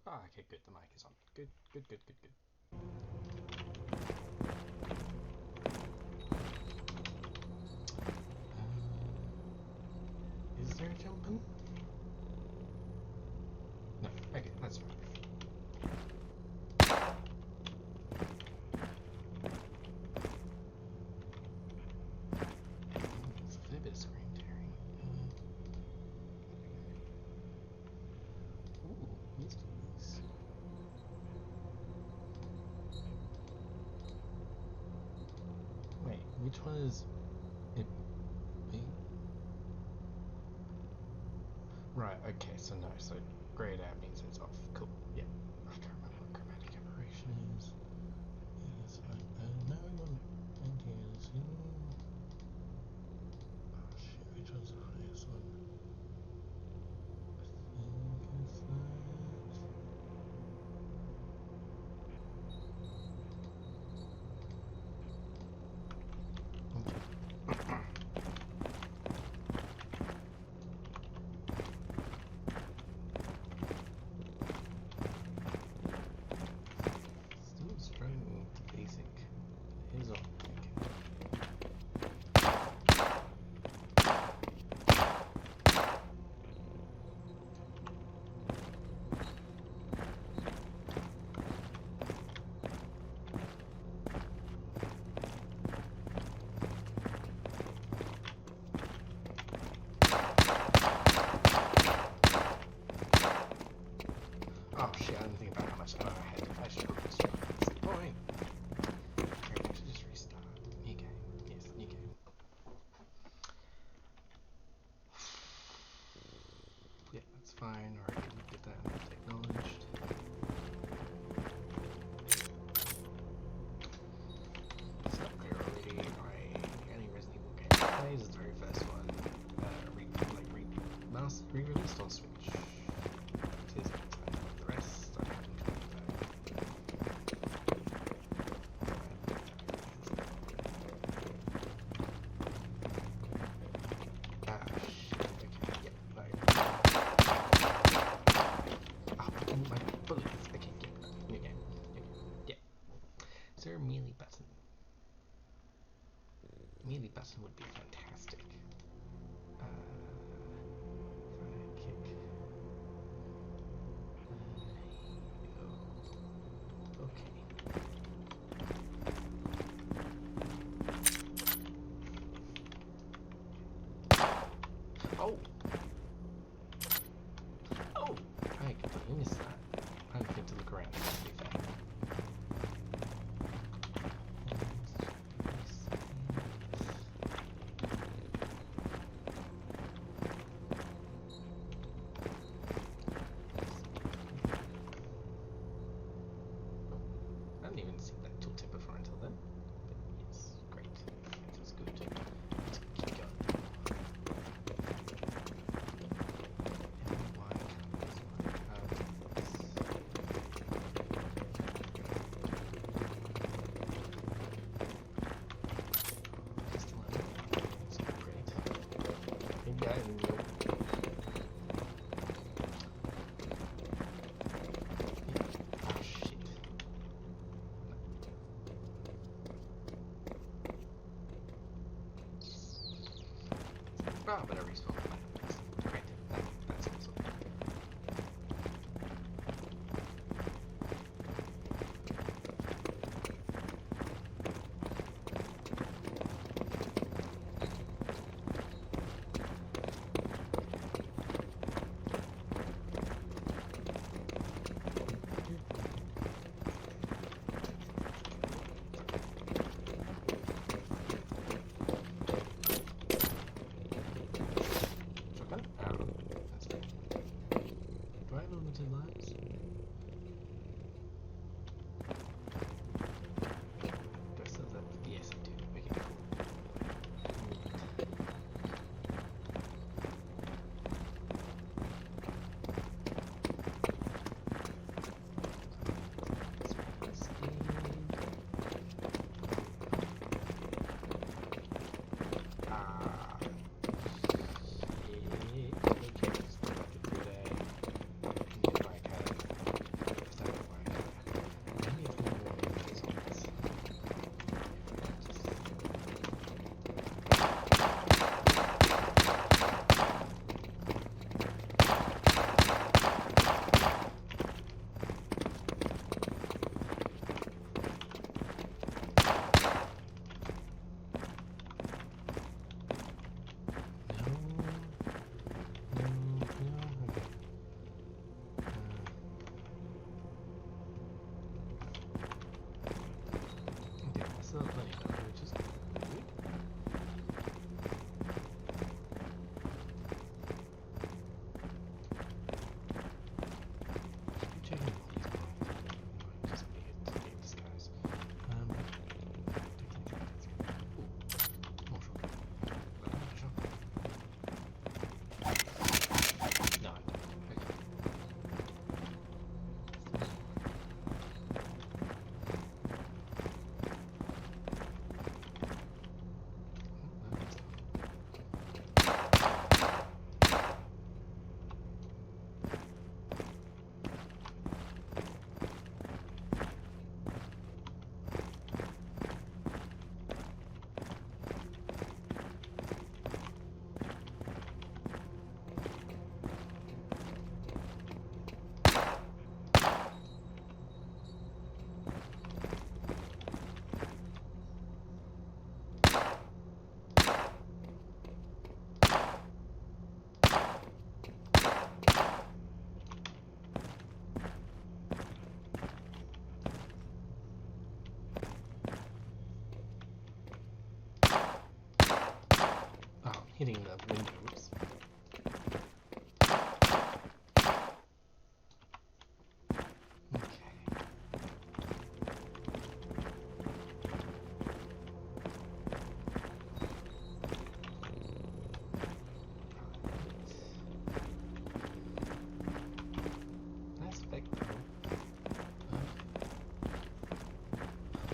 Oh, okay, good. The mic is on. Good. Is there a jumping? No. Okay, that's fine. It's a fair bit of screen tearing. Ooh, yes please. Wait, which one is it? Me? Right, okay, so no, so grayed out means it's off. Cool, yeah. I can't remember what chromatic aberration is. Yes, now we want anti-aliasing. Oh shit, which one's the highest one? I think it's that. Still struggling with the basic. It is on. Oh shit, I didn't think about how much ammo I had. I should have restart. That's the point. Maybe I should just restart. New game. Yes, new game. Yeah, that's fine. Already looked at that and that's acknowledged. It's not clear already. The only Resident Evil game I played is the very first one. Re-released on Switch. It is the rest I haven't come back. Ah, shit. Okay, yep. My bullets. Okay, yep. New game. Yep. Is there a melee button? Melee button would be fantastic. Kick. Okay. Oh! Oh! I completely missed that. I didn't think to look around, to be fair. I didn't even see that tooltip before until then. But yes, great. That is good. Let's keep going. Oh, but I respawned. Great. That's awesome. Lives? Yes, I do. Okay, cool.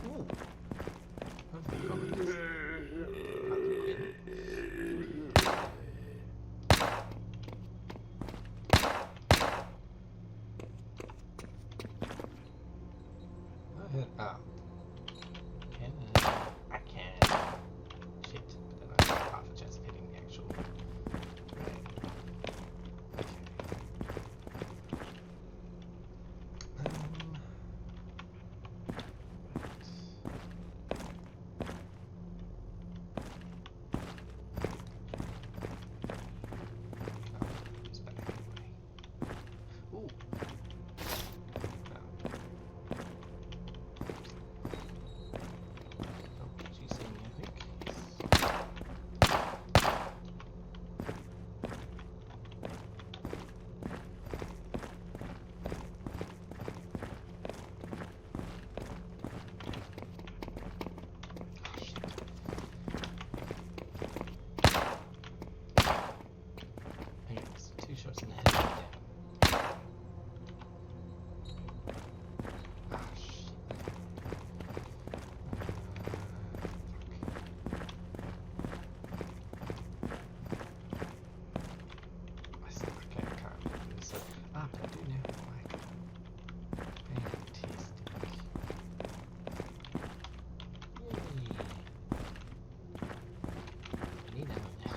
Ooh. I've got this. Oh. I can. Shit. But then I have half a chance of hitting the actual. Right. Okay. It's back anyway. Ooh. Shots in the head down. Ah, shit. I still can't remember this. But I do know why. Fantastic. Yay. I need ammo now.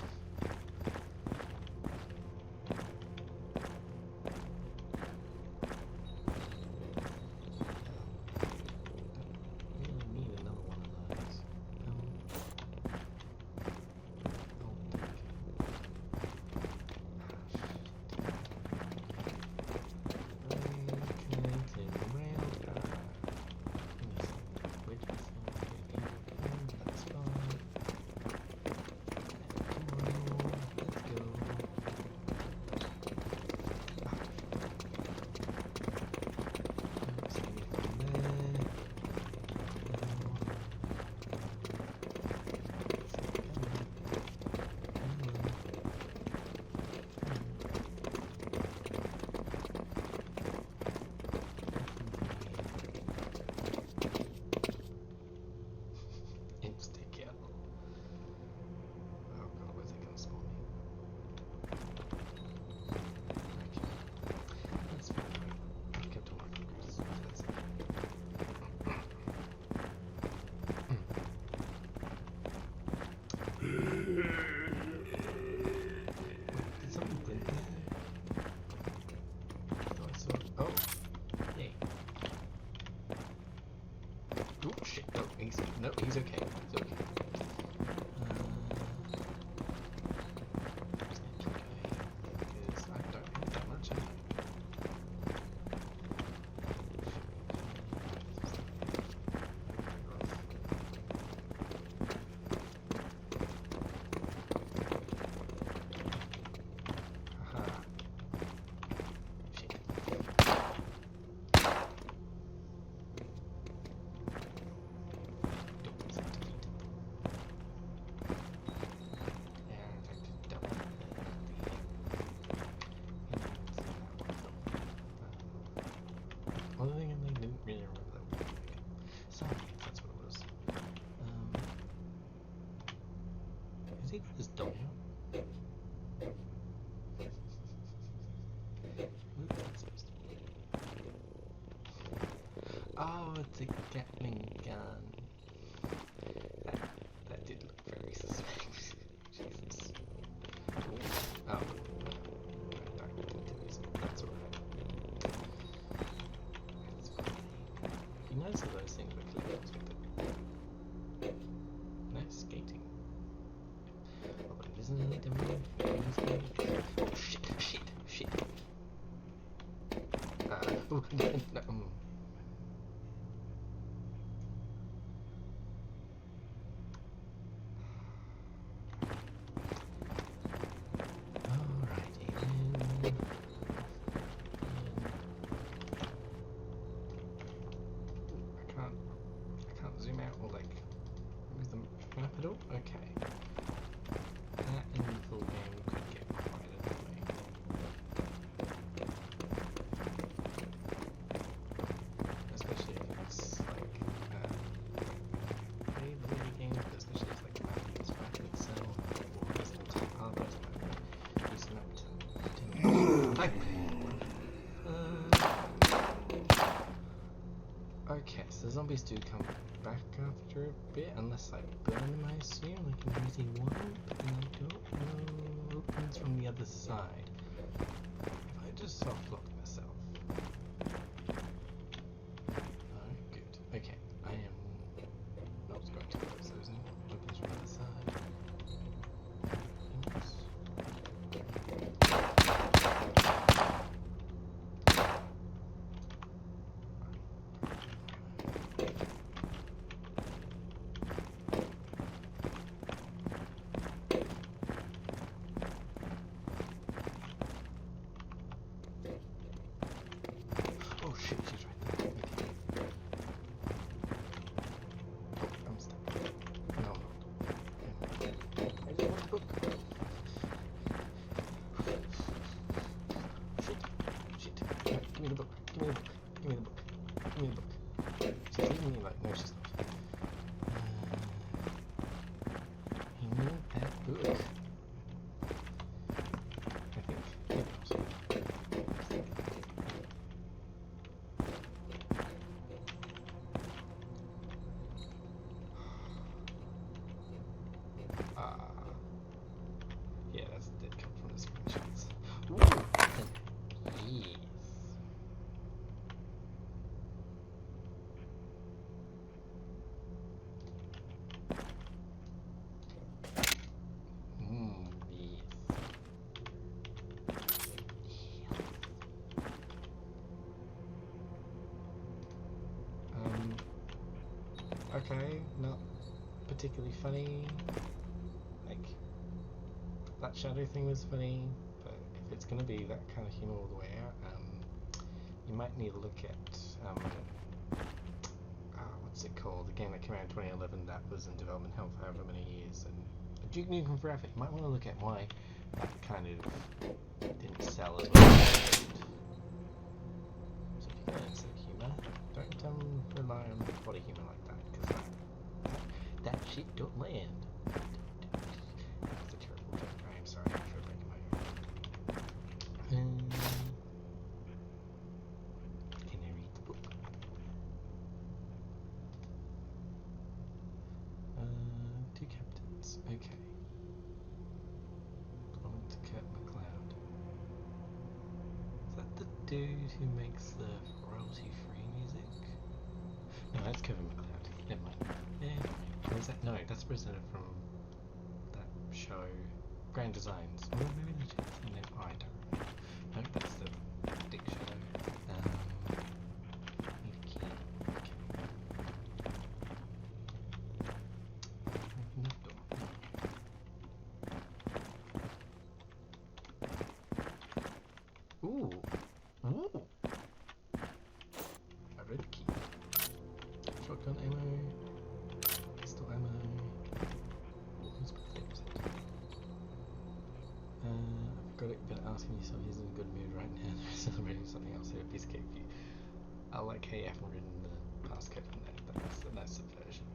No, he's okay. He's okay. Keep going, because I don't have that much ammo. Aha. Shit. One thing I didn't really remember that one. Sorry, that's what it was. Is he got his dog out? Who's that supposed to be? Oh, it's a Gatling gun. That did look very suspect. Jesus. Oh. I didn't use it. That's alright. You notice that those things were collectibles with it. Nice skating. Oh, but it isn't any demo. Oh, shit. Oh, no. Zoom out or like move the map at all? Okay. That in the full game could get quite annoying. Okay, so the zombies do come back after a bit, unless I burn them, I assume. Like I'm using one, but then I don't know. Opens from the other side. If I just soft lock myself. Oh, good. Okay, I am not going to close those anymore. Opens from the other side. Oh shit, she's right there. Oh, I'm stuck. No, I'm not. I just want the book. Shit. Right, give me the book. Give me the book. Give me the book. Give me the book. She's leaving me like, no, she's not. I need that book. I think. Maybe not. Yeah, that did come from the screenshots. Ooh, yes. Yes. Okay, not particularly funny. Like, that shadow thing was funny, but if it's going to be that kind of humor all the way out, you might need to look at, what's it called? The game that came out in 2011 that was in development hell for however many years, and Duke Nukem Forever. You might want to look at why that kind of didn't sell as well. So if you're going to insert humor, don't rely on body humor like that, because that shit don't land. That's a terrible joke. I am sorry for breaking my heart. Can I read the book? Two captains. Okay. Belong to Kurt McLeod. Is that the dude who makes the royalty-free music? No, that's Kevin McLeod. Never mind. Or is that? No, that's the president from that show, Grand Designs. Or maybe that's the name. Oh, I don't remember. No, that's the Dick Shadow. Need a key. Okay. Enough door. Ooh. Ooh. A red key. Shotgun ammo. Pistol ammo. Who's my favourite? I've got it, but asking yourself he's in a good mood right now. Celebrating something else. So please escape you. I like how you haven't written the passcode in there. That's a nice subversion.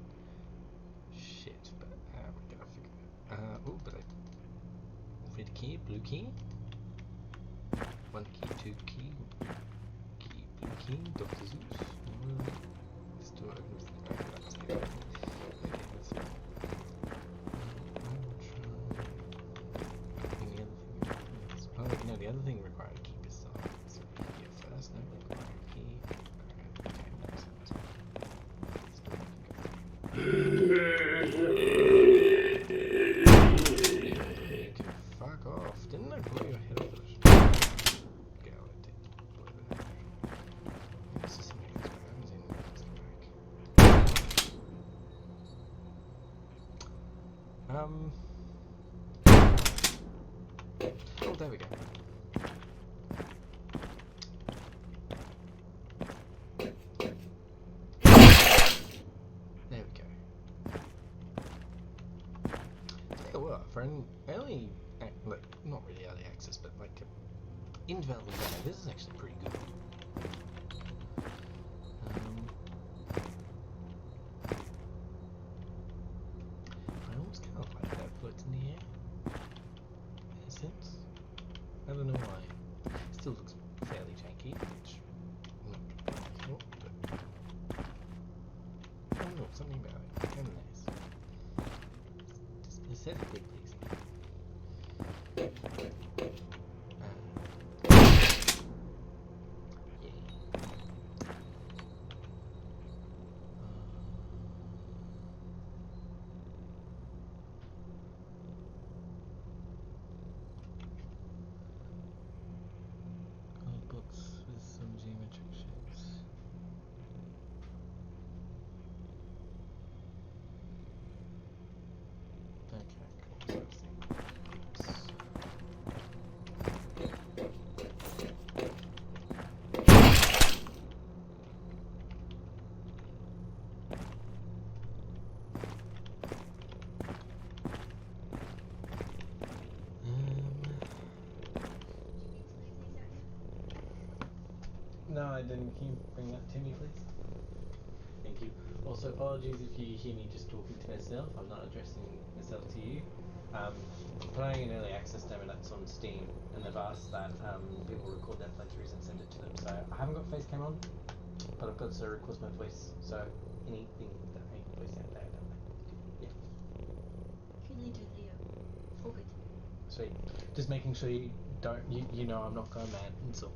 Shit, but we gotta figure it out. Oh, but I. Red key, blue key. One key, two key. Key, blue key, Dr. Zeus. This door opens the back. That must be right. Okay, that's fine. Oh, no, the other thing required a key pistol. So here first, no, required a key. Okay, nice. You can fuck off. Didn't I blow your head off? Okay, I did. This is something else, but I haven't seen the oh, there we go. There we go. Tell you what, for an early, like, not really early access, but like in development, this is actually pretty good. I almost kind of like that floats in the air. In a sense. I don't know why. Still looks fairly janky, which I'm not gonna but something about it. Kind of nice. Just aesthetically pleasing. Old books with some geometric shapes. Okay, cool. So let's see. No, I didn't. Can you bring that to me, please? Thank you. Also, apologies if you hear me just talking to myself. I'm not addressing myself to you. I'm playing an early access demo that's on Steam, and they've asked that people record their playthroughs and send it to them. So I haven't got face cam on, but I've got to record my voice. So anything that I voice out there, don't I? Yeah. All good. Sweet. Just making sure you don't. You know I'm not going mad. That's all.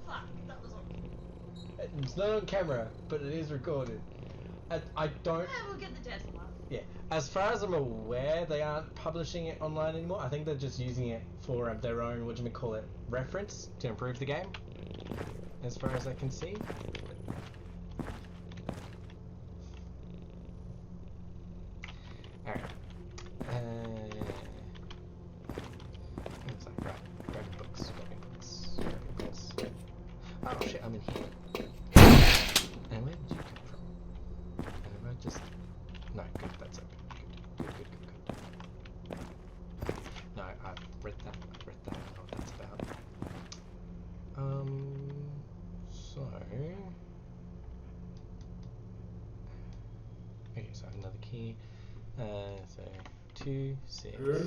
Fuck, that was on. It's not on camera, but it is recorded. I don't. Yeah, we'll get the devs laugh. Yeah, as far as I'm aware, they aren't publishing it online anymore. I think they're just using it for their own, reference to improve the game. As far as I can see. Alright. It's like, right, grabbing books. Oh shit, I'm in here. And where did you come from? And if I just... No, good, that's okay. Good. No, I've read that, I know what that's about. So... Okay, so I have another key. So 2, 6. Oh, for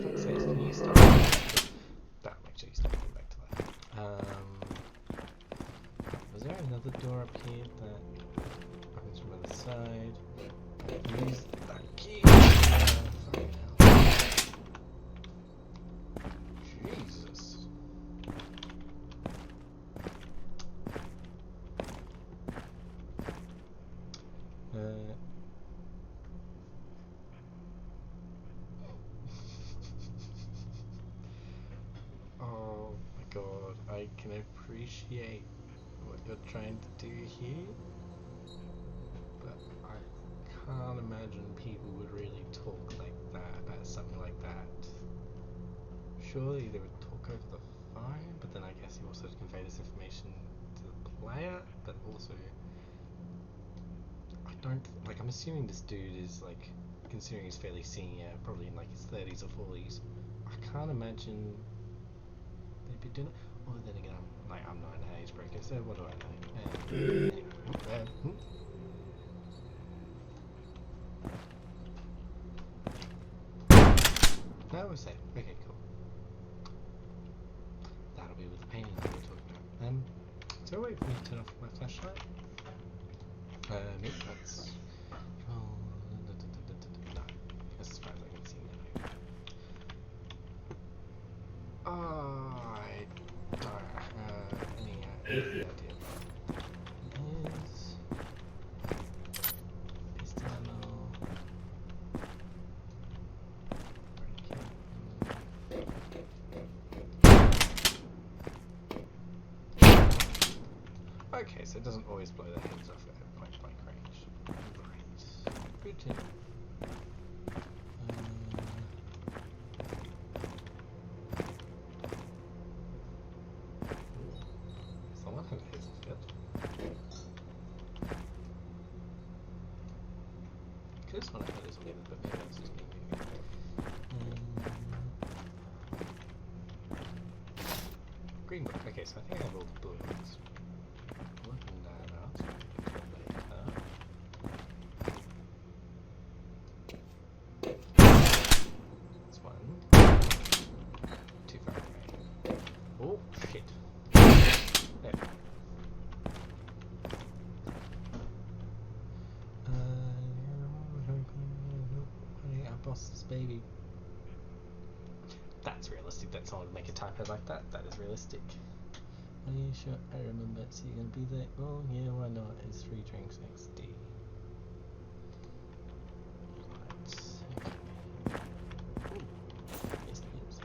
fuck's sake, can you stop? That'll make sure you stop going back to that. Was there another door up here that opens from the other side? Use that key. Fucking hell. Jesus. Oh my god, I can appreciate what you're trying to do here, but I can't imagine people would really talk like that about something like that. Surely they would talk over the phone, but then I guess you also convey this information to the player, but also I'm assuming this dude is like, considering he's fairly senior, probably in like his 30s or 40s. I can't imagine they'd be doing it. Or then again, I'm not an age breaker, so what do I know? Anyway, no, we're safe. Okay, cool. That'll be with the painting that we're talking about. Is there a way for me to turn off my flashlight? Nope, that's... Oh, no, as far as I can see now. I don't have any idea what is pistol ammo. Okay, so it doesn't always blow their heads off at point blank range. Right. Good to know. Someone had a hazel fit. Could have sworn I had hazel fit, but maybe that's just me. Green book. Okay, so I think I have all the books. Working that out so I can later. That's one. boss's baby. That's realistic that someone would make a typo like that. That is realistic. Are you sure? I remember. So you're gonna be there? Oh yeah, why not? It's 3 drinks XD. Right. Okay. Ooh. Yes, it is.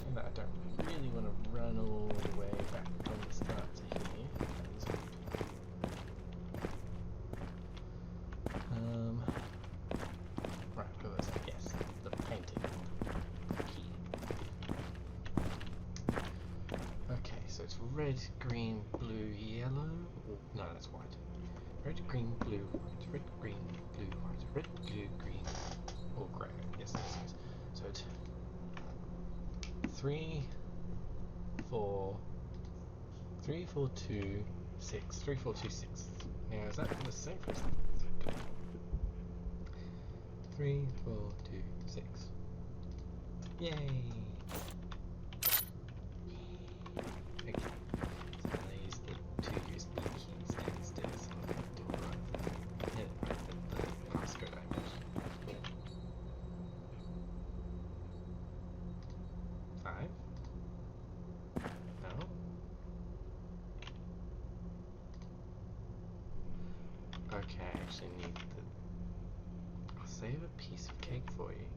And I don't really want to run all the way back from the start to here. That is good. Right, what was that? Yes, the painting. Key. Okay, so it's red, green, blue, yellow. Oh, no, that's white. Red, green, blue, white. Red, green, blue, white. Red, blue, green, or grey. Yes, yes, yes. So it's 3, 4, 3, 4, 2, 6. 3, 4, 2, 6. Now, is that the same for 3, 4, 2, 6. Yay! Okay. So then I use the 2 USB keys downstairs on the door right there. Yeah, right, the passcode I mentioned. 5. No. Okay, I actually need the... I'll save a piece of cake for you.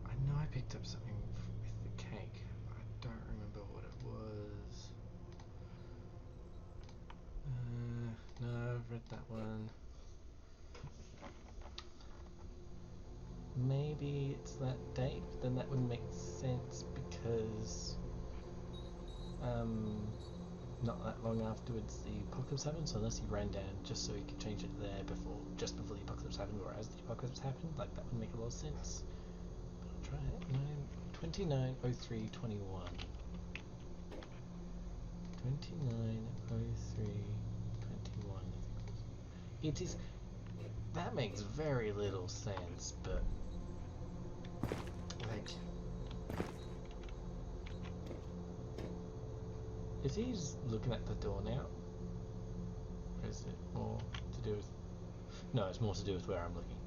I know I picked up something with the cake. I don't remember what it was. No, I've read that one. Maybe it's that date, then that would make sense because not that long afterwards the apocalypse happened, so unless he ran down just so he could change it there just before the apocalypse happened or as the apocalypse happened, like that would make a lot of sense. But I'll try it. 290321. 290321, I think it was. It is. That makes very little sense, but like, is he just looking at the door now? Or is it more to do with? No, it's more to do with where I'm looking.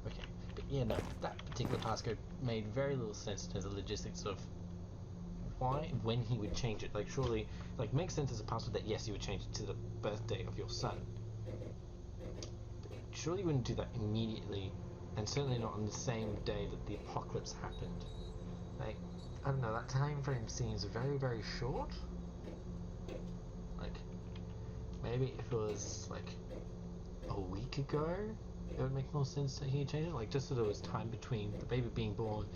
Okay, but yeah, no, that particular passcode made very little sense in terms of logistics of why, when he would change it. Like, surely, like, makes sense as a password that yes, you would change it to the birthday of your son. But surely you wouldn't do that immediately, and certainly not on the same day that the apocalypse happened. Like, I don't know, that time frame seems very, very short. Like, maybe if it was, like, a week ago, it would make more sense that he had changed it. Like, just so there was time between the baby being born,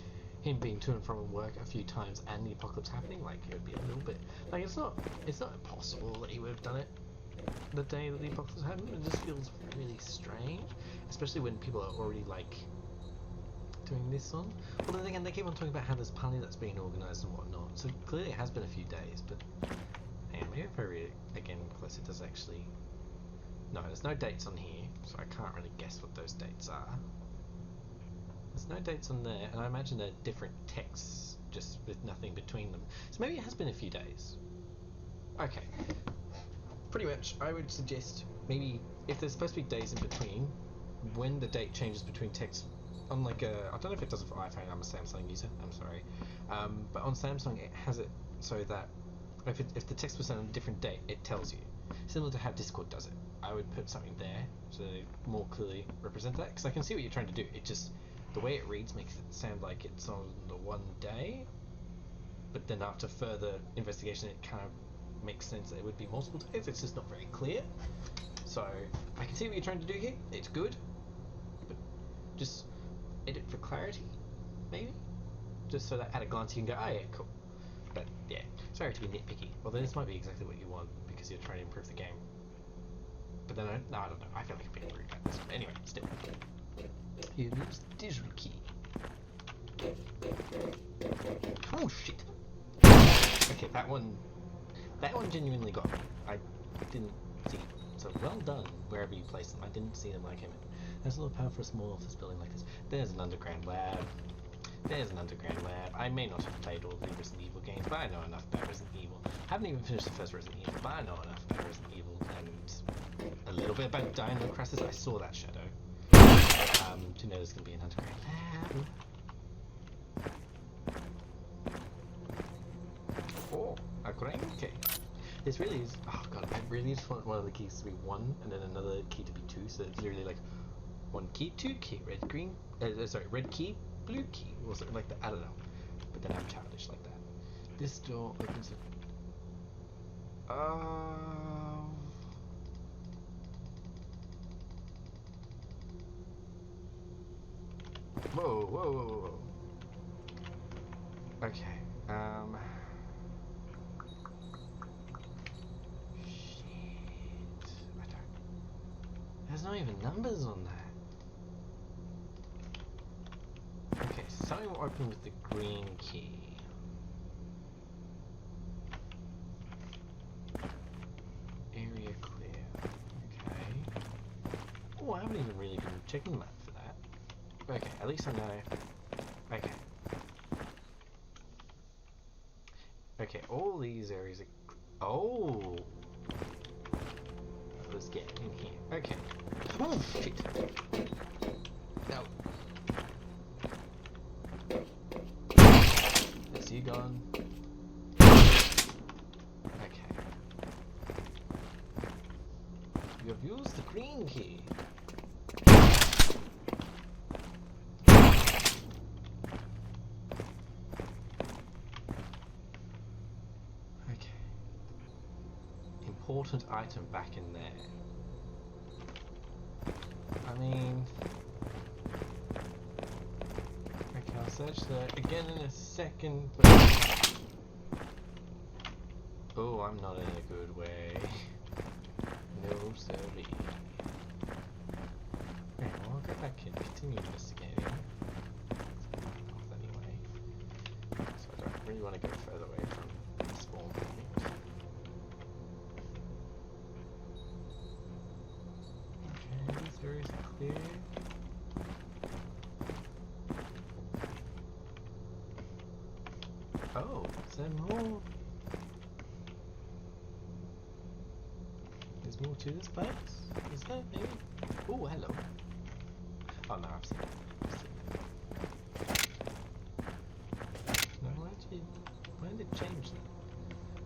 him being to and from work a few times, and the apocalypse happening. Like, it would be a little bit... Like, it's not impossible that he would have done it the day that the apocalypse happened. It just feels really strange, especially when people are already, like, doing this on. Well, then again, they keep on talking about how there's party that's being organised and whatnot, so clearly it has been a few days, but yeah, maybe if I read it again close, it does actually... No, there's no dates on here, so I can't really guess what those dates are. There's no dates on there, and I imagine they're different texts, just with nothing between them. So maybe it has been a few days. Okay. Pretty much, I would suggest maybe, if there's supposed to be days in between, when the date changes between texts, on like a... I don't know if it does it for iPhone, I'm a Samsung user, I'm sorry. But on Samsung, it has it so that if the text was sent on a different date, it tells you. Similar to how Discord does it. I would put something there so they more clearly represent that, because I can see what you're trying to do. It just, the way it reads makes it sound like it's on the one day, but then after further investigation it kind of makes sense that it would be multiple days. It's just not very clear. So I can see what you're trying to do here. It's good, but just edit for clarity, maybe, just so that at a glance you can go, oh yeah, cool. But yeah, sorry to be nitpicky. Well, then this might be exactly what you want because you're trying to improve the game. But then I don't know. I feel like I'm being rude about this. But anyway, still, you use digital key. Oh shit. Okay, that one genuinely got me. I didn't see it. So well done wherever you place them. I didn't see them like him. There's a little power for a small office building like this. There's an underground lab. There's an underground lab. I may not have played all the Resident Evil games, but I know enough about Resident Evil. I haven't even finished the first Resident Evil, but I know enough about Resident Evil and a little bit about Dino Crisis. I saw that shadow. Do you know there's going to be an underground lab? Oh, a green key. This really is. Oh god, I really just want one of the keys to be 1 and then another key to be 2. So it's literally like 1 key, 2 key, red, green. Sorry, red key, blue key, or something like that. I don't know. But then I'm childish like that. This door opens it. Whoa, whoa, whoa, whoa. Okay. Shit. I don't. There's not even numbers on that. Okay, so something will open with the green key. Area clear. Okay. Oh, I haven't even really been checking the map for that. Okay, at least I know. Okay. Okay, all these areas are... Oh! Let's get in here. Okay. Oh, shit! No. Is he gone? Okay. You have used the green key. Important item back in there. I mean... Okay, I'll search there again in a second, but... Oh, I'm not in a good way. No, sorry. Okay, well, I'll go back and continue investigating. Anyway. So I don't really want to go further away from the spawn point. Areas are clear. Oh, is there more? There's more to this place? Is there maybe? Oh, hello. Oh no, I've seen it. No, why did it change that?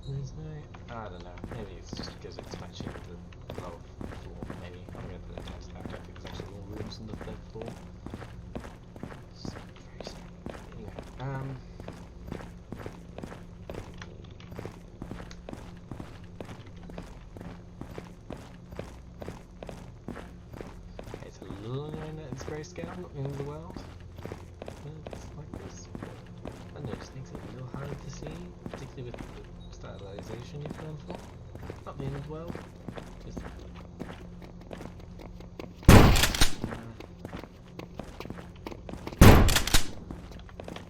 There's no... I don't know. Maybe it's just because it's matching the lower floor. Maybe. I'm going to put it down to that. I don't think there's actually more rooms on the 3rd floor. It's very strange. Anyway, okay, it's a little annoying that it's grayscale in the world. It's like this. I don't know, it just makes it a little harder to see, particularly with the stylization you've gone for. Not the end of the world. Just...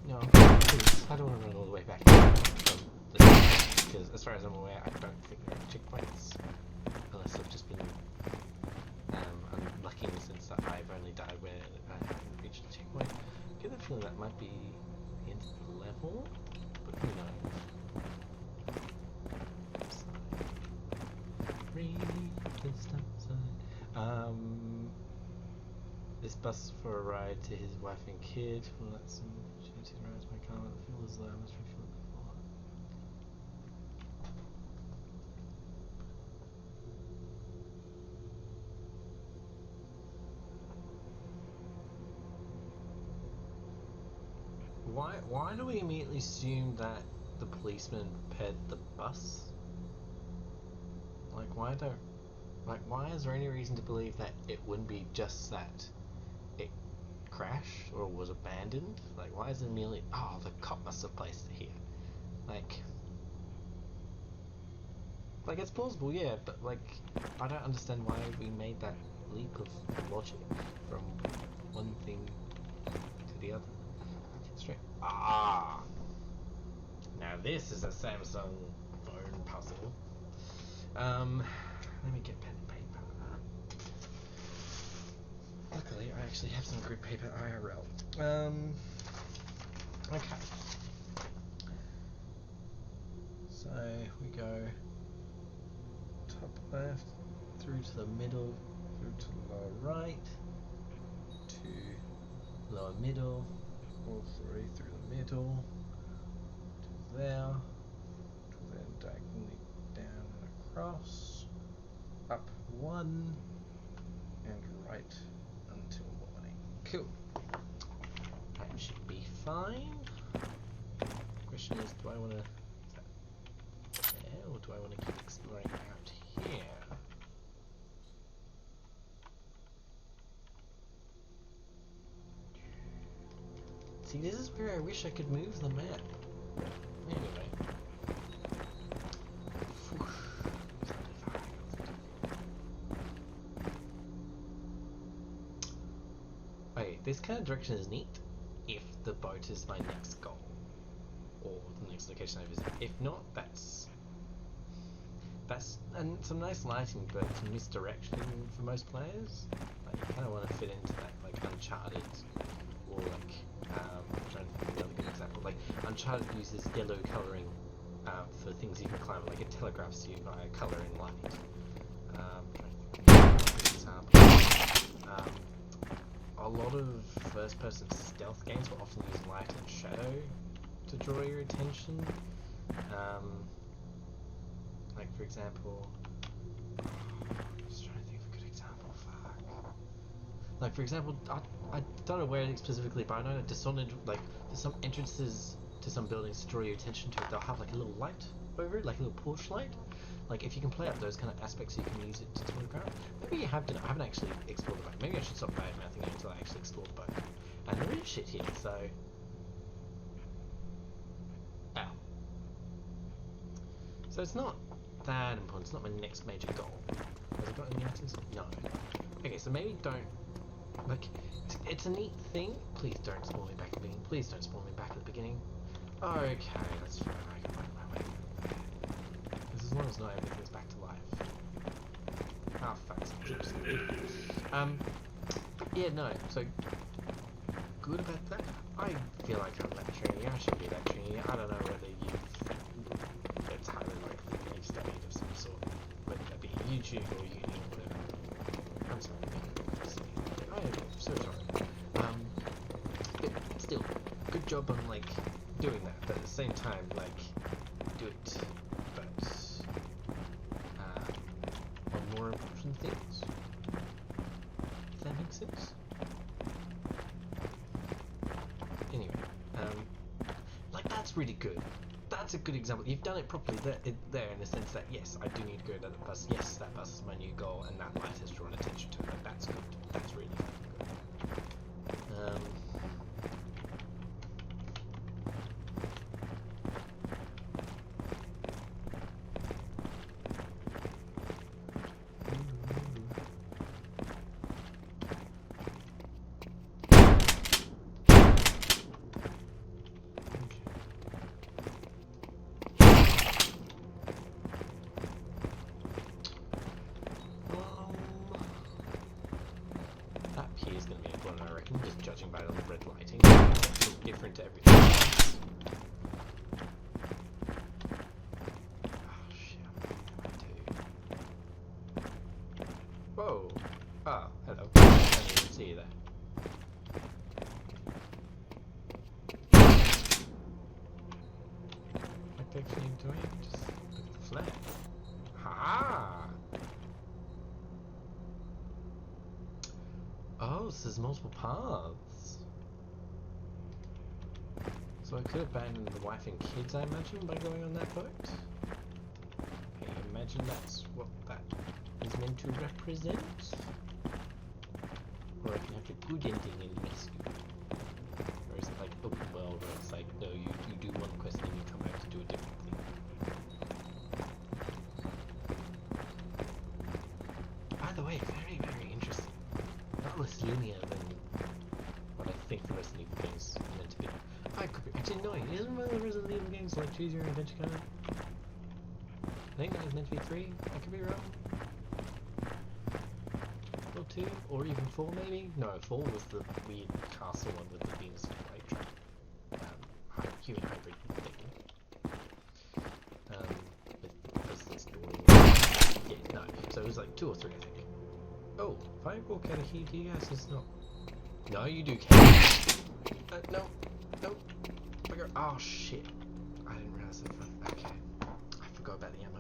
No, please, I don't want to run all the way back from the top, because as far as I'm aware, I don't think there are checkpoints, unless I've just been unlucky in the sense that I've only died where I haven't reached the checkpoint. I get the feeling that might be the end of the level, but who knows. This bus for a ride to his wife and kid. Well, that's some opportunity to rise my car. The fuel is low. I must refuel it before. Why do we immediately assume that the policeman paired the bus? Like, why is there any reason to believe that it wouldn't be just that it crashed or was abandoned? Like, why is it immediately, oh, the cop must have placed it here? Like it's plausible, yeah, but like, I don't understand why we made that leap of logic from one thing to the other. Straight. Ah! Now this is a Samsung phone puzzle. Let me get pen and paper. Luckily, I actually have some grid paper IRL. Okay. So we go top left, through to the middle, through to the lower right, lower middle, all three through the middle, to there, to then diagonally down and across, up one, and right until morning. Cool. That should be fine. Question is, do I want to there, or do I want to keep exploring out here? See, this is where I wish I could move the map. Anyway. Okay, this kind of direction is neat if the boat is my next goal. Or the next location I visit. If not, that's and some nice lighting, but it's misdirection for most players. Like, you kind of want to fit into that, like Uncharted, or like I'm trying to think of another good example. Like Uncharted uses yellow colouring for things you can climb, like it telegraphs you via colour and light. A lot of first-person stealth games will often use light and shadow to draw your attention. Like for example, I'm just trying to think of a good example. Like for example, I don't know where it is specifically, but I know that Dishonored, like there's some entrances to some buildings to draw your attention to it. They'll have like a little light over it, like a little porch light. Like if you can play up those kind of aspects, you can use it to telegraph. Maybe you have done it. I haven't actually explored the boat. Maybe I should stop bad-mouthing it until I actually explore the boat. And there is shit here, so. Ow. So it's not that important. It's not my next major goal. Has it got any items? No. Okay, so maybe don't. Like, it's a neat thing. Please don't spawn me back at the beginning. Please don't spawn me back at the beginning. Okay, that's fine. I can find my way. Because as long as not everything's back to life. Ah, fuck, some chips. Yeah, no, so good about that. I feel like I'm that trainee. I should be that trainee. I don't know whether it's highly likely that you've studied of some sort, whether that be YouTube or uni or whatever. I'm sorry. I'm so sorry. But still, good job on like doing that. But at the same time, like, do it, but on more important things. If that makes sense. Anyway, like that's really good. That's a good example. You've done it properly there in the sense that yes, I do need to go to that bus. Yes, that bus is my new goal, and that light has drawn attention to it. Like, that's good. That's really good. Just judging by the red lighting, it's different to everything else. Oh shit, what do I do? Whoa! Ah, hello. I didn't even see you there. What actually doing? Just look at the flag. Ha! Oh, so there's multiple paths. So I could abandon the wife and kids, I imagine, by going on that boat? I imagine that's what that is meant to represent? Or I can have a good ending and rescue. Or is it like open world where it's like, no, you do one quest and then you come back to do a different thing? Either way, very, very interesting. Not less linear than what I think the Resident Evil games are meant to be. I could be actually no, isn't one of the Resident Evil games like choose your own adventure kind of? I think that was meant to be 3. I could be wrong. Or 2, or even 4 maybe? No, 4 was the weird castle one with the Venus flytrap. Human hybrid thing. With President's Door. Yeah, no. So it was like 2 or 3 I think. Oh, if I walk out of here, do you guys just not No, you do care. No. No. Oh, shit. I didn't realize that. Okay. I forgot about the ammo.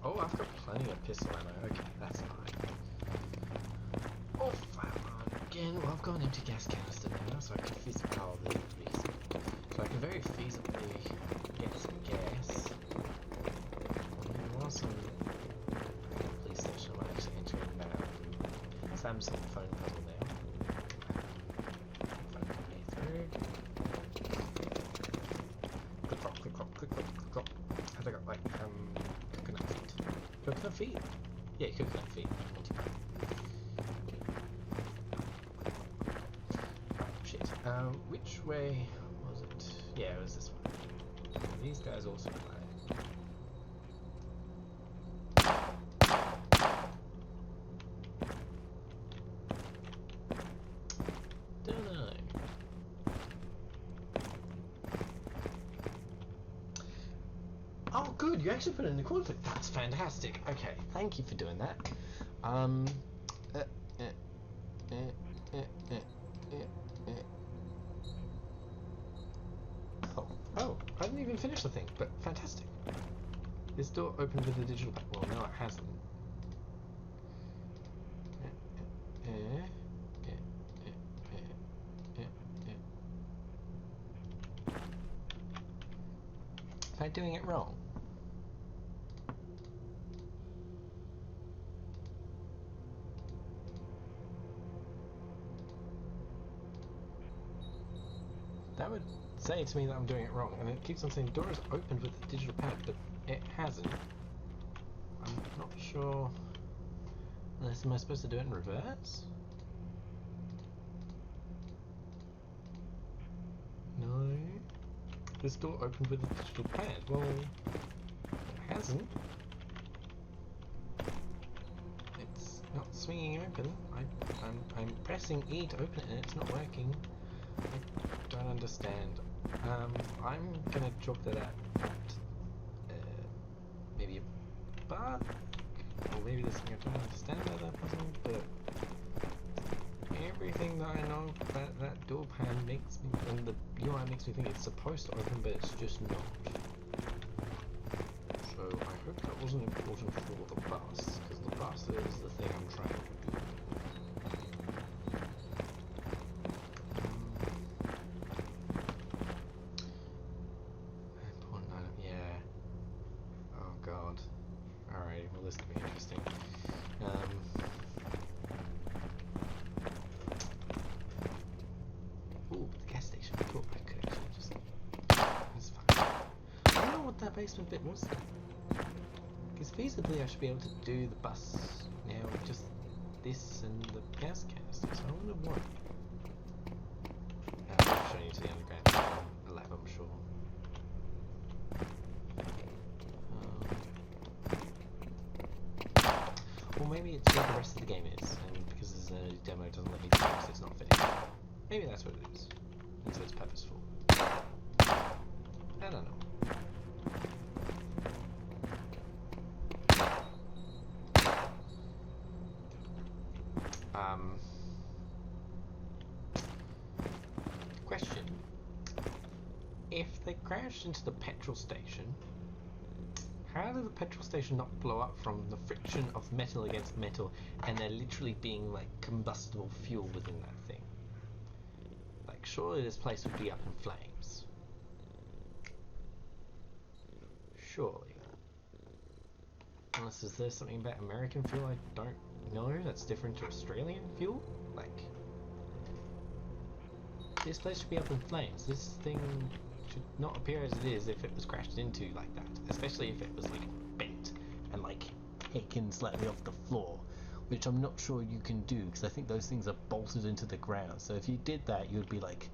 Oh, I've got plenty of pistol ammo. Okay, that's fine. Oh, firearm again. Well, I've got an empty gas canister now, so I can feasibly. So I can very feasibly get some gas. There was some police station. I'm actually entering that Samsung phone puzzle now. Phone can pay through. Click clop, click clop, click clop, click clop. Have I got like coconut feet? Coconut feet? Yeah, coconut feet. Shit. Which way was it? Yeah, it was this one. These guys also play. Don't know. Oh, good. You actually put it in the corner. That's fantastic. Okay, thank you for doing that. Oh, I didn't even finish the thing, but fantastic. This door opened with the digital pad. Well, no, it hasn't. Am I doing it wrong? That would say to me that I'm doing it wrong, and it keeps on saying door is opened with the digital pad, but it hasn't. I'm not sure. Unless, am I supposed to do it in reverse? No. This door opened with the digital pad. Well, it hasn't. It's not swinging open. I'm pressing E to open it, and it's not working. I don't understand. I'm gonna chalk that up at maybe a bug, or maybe there's something I don't understand about that puzzle, but everything that I know about that door pan makes me, and the UI makes me think it's supposed to open, but it's just not. So I hope that wasn't important for the bus, because the bus is the thing I'm trying to do. This could be interesting. Ooh, the gas station. I thought I could actually just. That's fine. I don't know what that basement bit was then. Because feasibly I should be able to do the bus now with just this and the gas canister. So I wonder what. I'll show you to the underground lab, I'm sure. Or maybe it's where the rest of the game is, and because there's a demo, it doesn't let me do it, so it's not finished. Maybe that's what it is, and so it's purposeful. I don't know. Question. If they crashed into the petrol station, how did the petrol station not blow up from the friction of metal against metal and there literally being like combustible fuel within that thing? Like, surely this place would be up in flames. Surely. Unless, is there something about American fuel I don't know that's different to Australian fuel? Like, this place should be up in flames. This thing should not appear as it is if it was crashed into like that, especially if it was like bent and like taken slightly off the floor, which I'm not sure you can do because I think those things are bolted into the ground. So if you did that, you would be like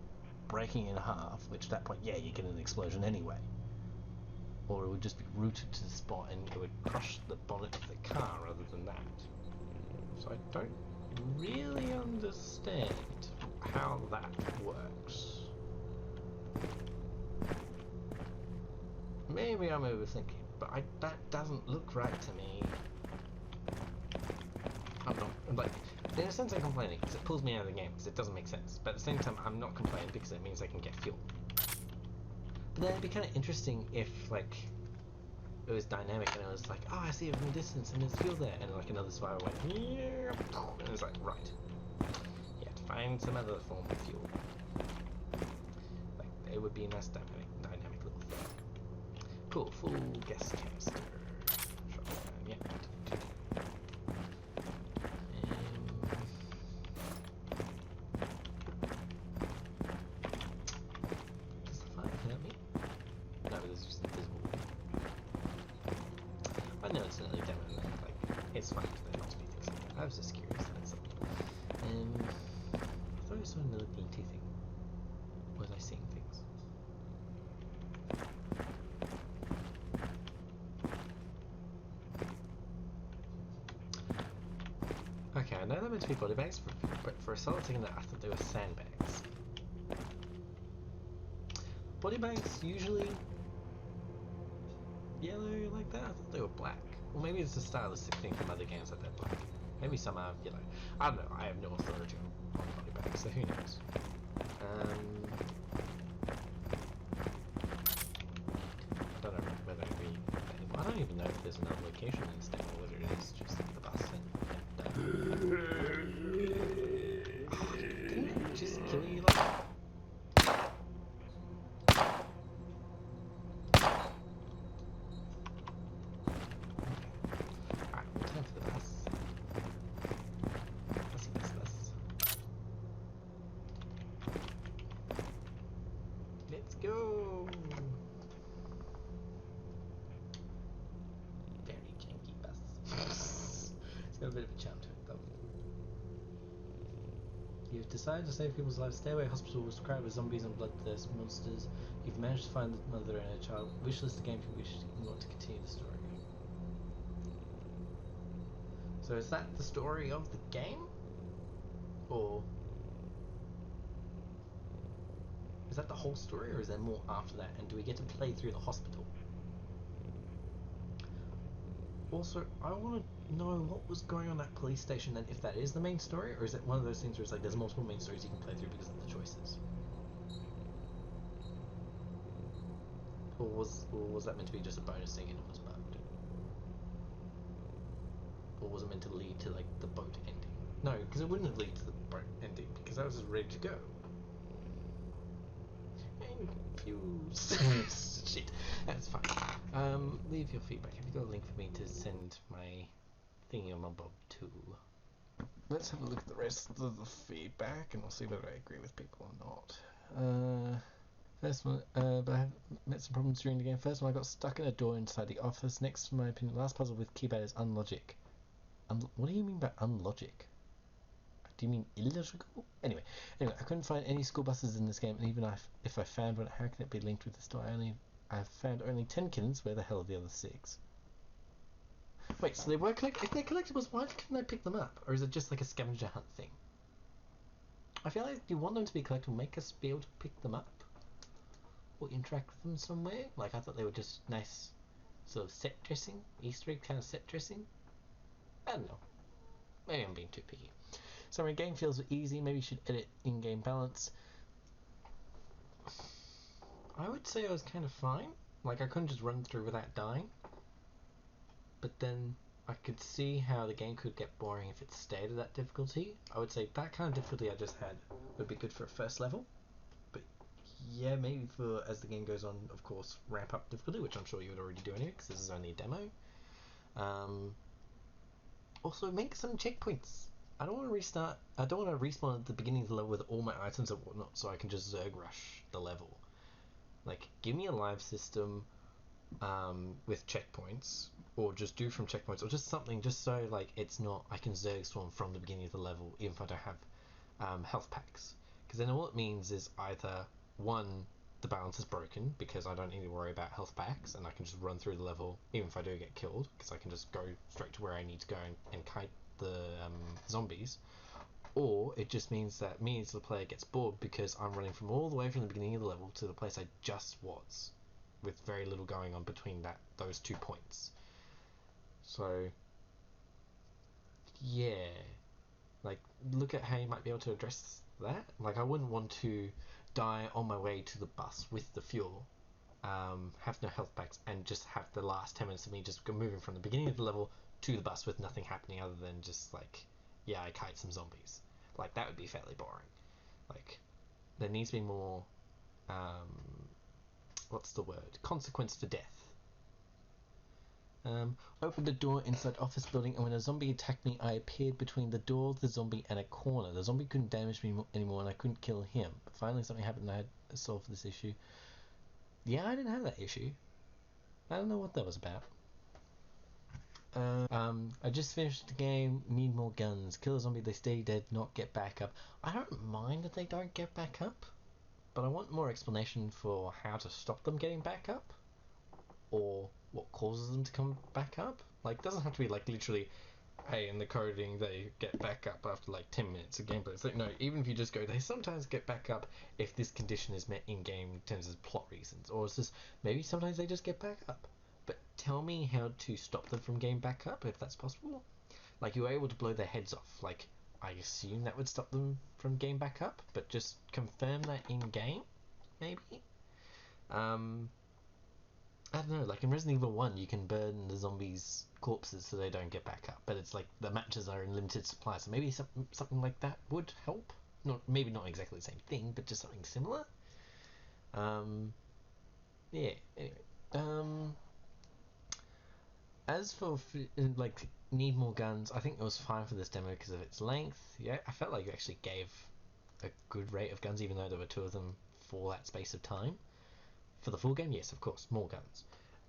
breaking in half, which at that point, yeah, you get an explosion anyway. Or it would just be rooted to the spot and it would crush the bonnet of the car rather than that. So I don't really understand how that works. Maybe I'm overthinking, but that doesn't look right to me. Like, in a sense I'm complaining because it pulls me out of the game because it doesn't make sense. But at the same time I'm not complaining because it means I can get fuel. But then it'd be kind of interesting if, like, it was dynamic and it was like, oh, I see it from a distance and there's fuel there. And like another survivor went, yeah, and it was like, right. You have to find some other form of fuel. Like, it would be a nice dynamic little thing. Cool, full gas canister. Shotgun, yeah. Does the fire hurt me? No, but it's just invisible. I know it's an early demo, like, it's fine for there not to be things like that. I was just curious, that's all. I thought I saw another glitchy thing. Was I seeing things? Okay, I know they're meant to be body bags, but for a solid second I thought they were sandbags. Body bags usually yellow like that? I thought they were black. Well, maybe it's a stylistic thing from other games that they're black. Maybe some are yellow. I don't know, I have no authority on body bags, so who knows. I don't know whether it be available. I don't even know if there's another location in this demo, whether it is just the bus and didn't it just kill you like that? Alright, we'll time for the bus. Bus. Let's go! Very janky bus. It's got a bit of a charm to it though. You've decided to save people's lives. Stairway Hospital was crowded with zombies and bloodthirst monsters. You've managed to find the mother and her child. Wishlist the game if you wish you want to continue the story. So is that the story of the game? Or is that the whole story, or is there more after that? And do we get to play through the hospital? Also, I want to know what was going on at that police station and if that is the main story, or is it one of those things where it's like there's multiple main stories you can play through because of the choices? Or was that meant to be just a bonus thing and it was bugged? Or was it meant to lead to like the boat ending? No, because it wouldn't have led to the boat ending because I was just ready to go. I'm confused. Shit, that's fine. Leave your feedback. Have you got a link for me to send my thingy on my bob to? Let's have a look at the rest of the feedback and we'll see whether I agree with people or not. First one, but I have met some problems during the game. First one, I got stuck in a door inside the office. Next, in my opinion, last puzzle with keypad is unlogic. What do you mean by unlogic? Do you mean illogical? Anyway, I couldn't find any school buses in this game, and even if I found one, how can it be linked with the story? I've found only 10 kittens. Where the hell are the other 6? Wait, so they were if they're collectibles, why couldn't I pick them up? Or is it just like a scavenger hunt thing? I feel like you want them to be collectible, make us be able to pick them up or interact with them somewhere. Like I thought they were just nice sort of set dressing, Easter egg kind of set dressing. I don't know. Maybe I'm being too picky. So my game feels easy. Maybe you should edit in-game balance. I would say I was kind of fine. Like I couldn't just run through without dying. But then I could see how the game could get boring if it stayed at that difficulty. I would say that kind of difficulty I just had would be good for a first level. But yeah, maybe for as the game goes on, of course, ramp up difficulty, which I'm sure you would already do anyway, because this is only a demo. Also, make some checkpoints. I don't want to restart. I don't want to respawn at the beginning of the level with all my items and whatnot, so I can just Zerg rush the level. Like, give me a live system with checkpoints, or just do from checkpoints, or just something, just so like it's not I can Zerg storm from the beginning of the level, even if I don't have health packs. Because then all it means is either one, the balance is broken because I don't need to worry about health packs, and I can just run through the level even if I do get killed, because I can just go straight to where I need to go and kite the zombies. Or it just means that me as the player gets bored because I'm running from all the way from the beginning of the level to the place I just was, with very little going on between those 2 points. So yeah, Like, look at how you might be able to address that. Like, I wouldn't want to die on my way to the bus with the fuel, have no health packs, and just have the last 10 minutes of me just moving from the beginning of the level to the bus with nothing happening other than just like, yeah, I kite some zombies. Like, that would be fairly boring. Like, there needs to be more, what's the word? Consequence for death. Opened the door inside office building, and when a zombie attacked me, I appeared between the door, the zombie, and a corner. The zombie couldn't damage me anymore, and I couldn't kill him. But finally, something happened, and I had to solve this issue. Yeah, I didn't have that issue. I don't know what that was about. I just finished the game. Need more guns. Kill a zombie, they stay dead, not get back up. I don't mind that they don't get back up, but I want more explanation for how to stop them getting back up, or what causes them to come back up. Like, it doesn't have to be like literally, hey, in the coding they get back up after like 10 minutes of gameplay. It's like, no, even if you just go, they sometimes get back up if this condition is met in game in terms of plot reasons, or it's just maybe sometimes they just get back up. But tell me how to stop them from getting back up if that's possible. Like, you were able to blow their heads off. Like, I assume that would stop them from getting back up, but just confirm that in game, maybe. I don't know, like in Resident Evil 1, you can burn the zombies' corpses so they don't get back up, but it's like the matches are in limited supply, so maybe something like that would help. Maybe not exactly the same thing, but just something similar. Yeah, anyway. As for, like, need more guns, I think it was fine for this demo because of its length. Yeah, I felt like you actually gave a good rate of guns, even though there were 2 of them for that space of time. For the full game, yes, of course, more guns.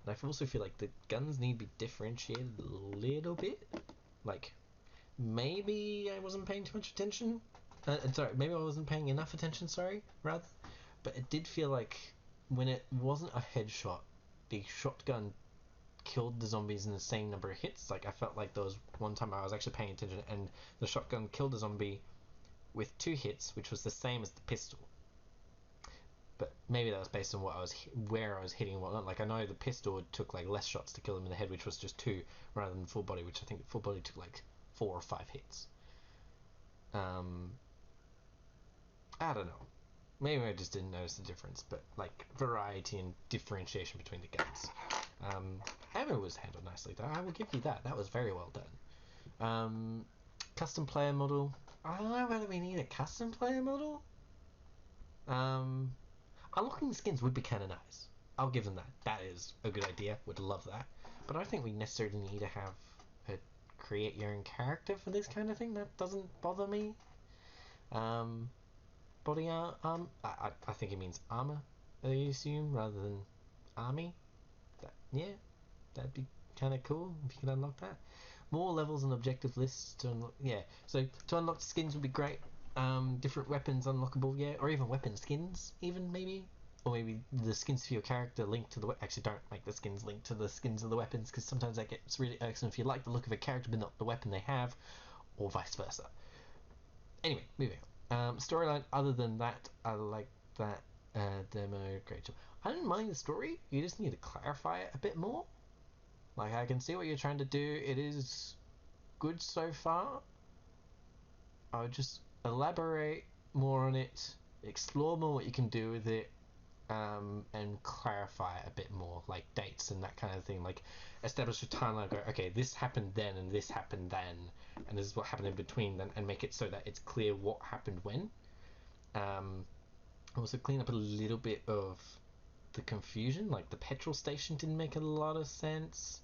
And I also feel like the guns need to be differentiated a little bit. Like, maybe I wasn't paying too much attention. Sorry, maybe I wasn't paying enough attention, sorry, rather. But it did feel like when it wasn't a headshot, the shotgun killed the zombies in the same number of hits. Like, I felt like there was one time I was actually paying attention and the shotgun killed a zombie with 2 hits, which was the same as the pistol. But maybe that was based on where I was hitting and whatnot. Like, I know the pistol took like less shots to kill him in the head, which was just 2, rather than full body, which I think full body took like 4 or 5 hits. I don't know. Maybe I just didn't notice the difference, but like variety and differentiation between the guns. Ammo was handled nicely, though. I will give you that. That was very well done. Custom player model. I don't know whether we need a custom player model. Unlocking the skins would be kind of nice. I'll give them that. That is a good idea. Would love that. But I don't think we necessarily need to have a create your own character for this kind of thing. That doesn't bother me. Body arm. I think it means armor, I assume, rather than army. Yeah, that'd be kind of cool if you could unlock that. More levels and objective lists to unlock. Yeah, so to unlock skins would be great. Different weapons unlockable, yeah, or even weapon skins, even maybe, or maybe the skins for your character linked to the actually don't make the skins linked to the skins of the weapons, because sometimes that gets really irksome if you like the look of a character but not the weapon they have, or vice versa. Anyway, moving on. Storyline. Other than that, I like that demo. Great job. I didn't mind the story. You just need to clarify it a bit more. Like, I can see what you're trying to do. It is good so far. I would just elaborate more on it, explore more what you can do with it, and clarify it a bit more, like dates and that kind of thing. Like, establish a timeline. Go, okay, this happened then, and this happened then, and this is what happened in between. Then, and make it so that it's clear what happened when. Also, clean up a little bit of the confusion. Like, the petrol station didn't make a lot of sense.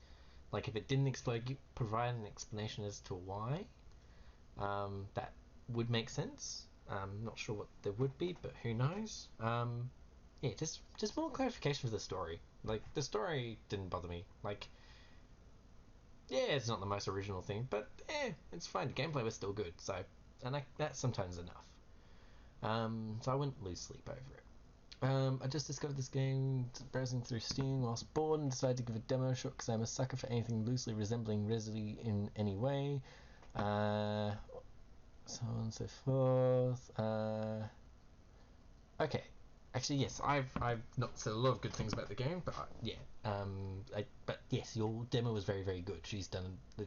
Like, if it didn't explode, provide an explanation as to why. That would make sense. Not sure what there would be, but who knows. Yeah, just more clarification for the story. Like, the story didn't bother me. Like, yeah, it's not the most original thing, but it's fine. The gameplay was still good, so, and that's sometimes enough. So I wouldn't lose sleep over it. I just discovered this game browsing through Steam whilst bored and decided to give a demo a shot because I'm a sucker for anything loosely resembling Resident in any way. So on and so forth. Okay. Actually, yes, I've not said a lot of good things about the game, but but yes, your demo was very, very good.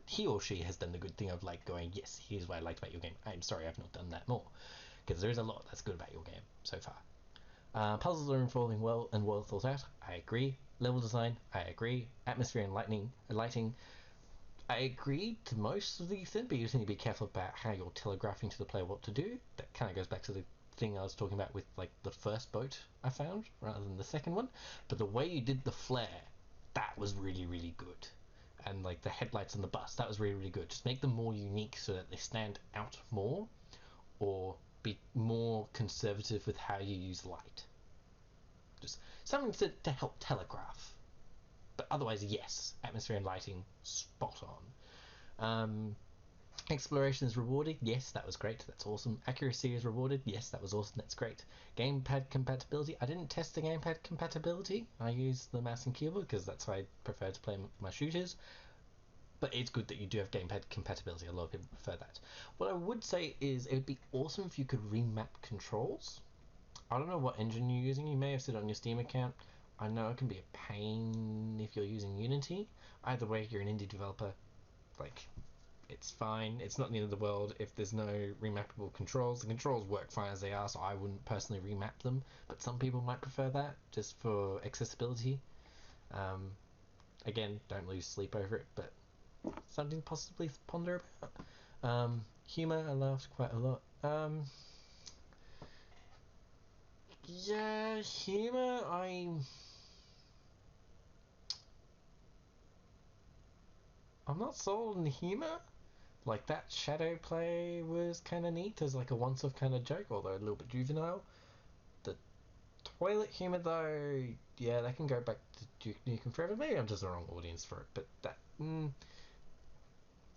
He or she has done the good thing of like going, yes, here's what I liked about your game. I'm sorry I've not done that more, because there is a lot that's good about your game so far. Puzzles are unfolding well and well thought out. I agree. Level design, I agree. Atmosphere and lighting, I agree to most of the extent, but you just need to be careful about how you're telegraphing to the player what to do. That kind of goes back to the thing I was talking about with like the first boat I found rather than the second one. But the way you did the flare, that was really, really good. And like the headlights on the bus, that was really, really good. Just make them more unique so that they stand out more, or be more conservative with how you use light. Just something to help telegraph. But otherwise, yes, atmosphere and lighting, spot on. Exploration is rewarded. Yes, that was great. That's awesome. Accuracy is rewarded. Yes, that was awesome. That's great. Gamepad compatibility. I didn't test the gamepad compatibility. I used the mouse and keyboard because that's how I prefer to play my shooters. But it's good that you do have gamepad compatibility. A lot of people prefer that. What I would say is it would be awesome if you could remap controls. I don't know what engine you're using. You may have said it on your Steam account. I know it can be a pain if you're using Unity. Either way, you're an indie developer. Like, it's fine. It's not the end of the world if there's no remappable controls. The controls work fine as they are, so I wouldn't personally remap them. But some people might prefer that just for accessibility. Again, don't lose sleep over it, but something to possibly ponder about. Humor, I laughed quite a lot. Yeah, humor, I'm not sold on the humor. Like, that shadow play was kind of neat as like a once-off kind of joke, although a little bit juvenile. The toilet humor, though, yeah, that can go back to Duke Nukem Forever. Maybe I'm just the wrong audience for it, but that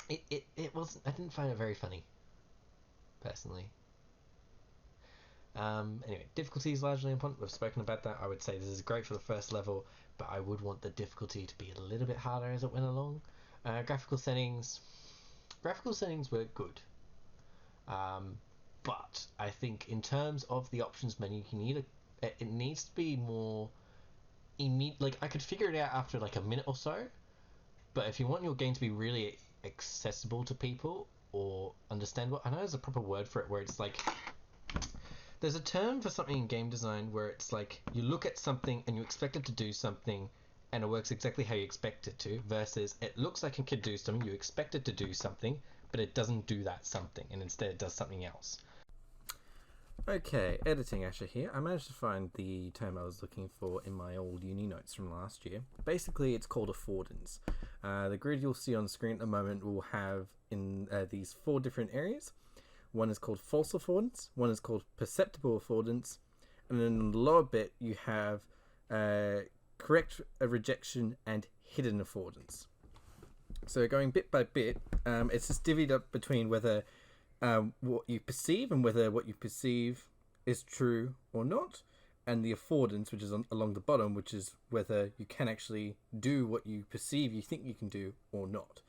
it wasn't. I didn't find it very funny, personally. Anyway, difficulty is largely on point. We've spoken about that. I would say this is great for the first level, but I would want the difficulty to be a little bit harder as it went along. Graphical settings were good, but I think in terms of the options menu, it needs to be more immediate. Like, I could figure it out after like a minute or so, but if you want your game to be really accessible to people or understandable, I know there's a proper word for it where it's like, there's a term for something in game design where it's like you look at something and you expect it to do something and it works exactly how you expect it to, versus it looks like it could do something, you expect it to do something, but it doesn't do that something, and instead it does something else. Okay, editing Asher here. I managed to find the term I was looking for in my old uni notes from last year. Basically, it's called affordance. The grid you'll see on screen at the moment will have in these 4 different areas. One is called false affordance, one is called perceptible affordance, and then in the lower bit you have correct rejection and hidden affordance. So going bit by bit, it's just divvied up between whether what you perceive and whether what you perceive is true or not, and the affordance, which is along the bottom, which is whether you can actually do what you perceive you think you can do or not.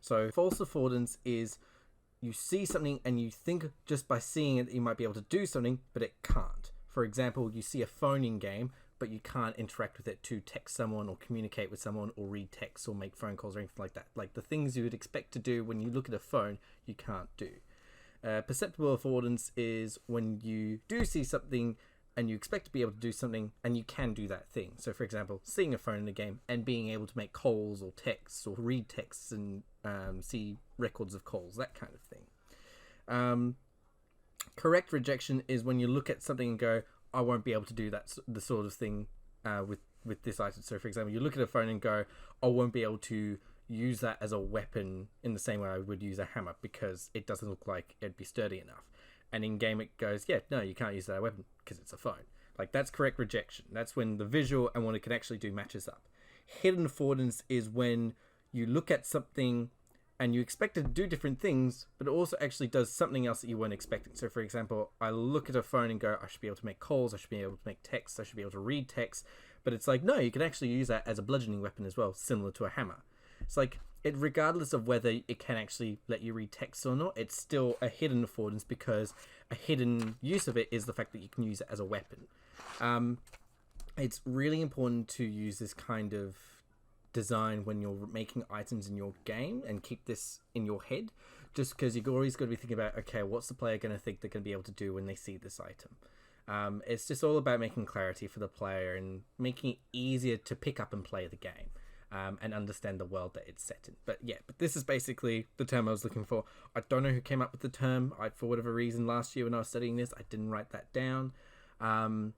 So false affordance is you see something and you think just by seeing it you might be able to do something, but it can't. For example, you see a phone in game, but you can't interact with it to text someone or communicate with someone or read text or make phone calls or anything like that. Like the things you would expect to do when you look at a phone, you can't do. Perceptible affordance is when you do see something and you expect to be able to do something and you can do that thing. So for example, seeing a phone in a game and being able to make calls or texts or read texts and see records of calls, that kind of thing. Correct rejection is when you look at something and go, I won't be able to do that, the sort of thing with this item. So for example, you look at a phone and go, I won't be able to use that as a weapon in the same way I would use a hammer because it doesn't look like it'd be sturdy enough. And in game it goes, yeah, no, you can't use that as a weapon because it's a phone. Like, that's correct rejection. That's when the visual and what it can actually do matches up. Hidden affordance is when you look at something and you expect it to do different things, but it also actually does something else that you weren't expecting. So for example, I look at a phone and go, I should be able to make calls, I should be able to make texts, I should be able to read text, but it's like, no, you can actually use that as a bludgeoning weapon as well, similar to a hammer. It's like, it, regardless of whether it can actually let you read text or not, it's still a hidden affordance because a hidden use of it is the fact that you can use it as a weapon. It's really important to use this kind of design when you're making items in your game and keep this in your head, just because you've always got to be thinking about, okay, what's the player going to think they're going to be able to do when they see this item. It's just all about making clarity for the player and making it easier to pick up and play the game. And understand the world that it's set in. But this is basically the term I was looking for. I don't know who came up with the term. For whatever reason, last year when I was studying this, I didn't write that down. But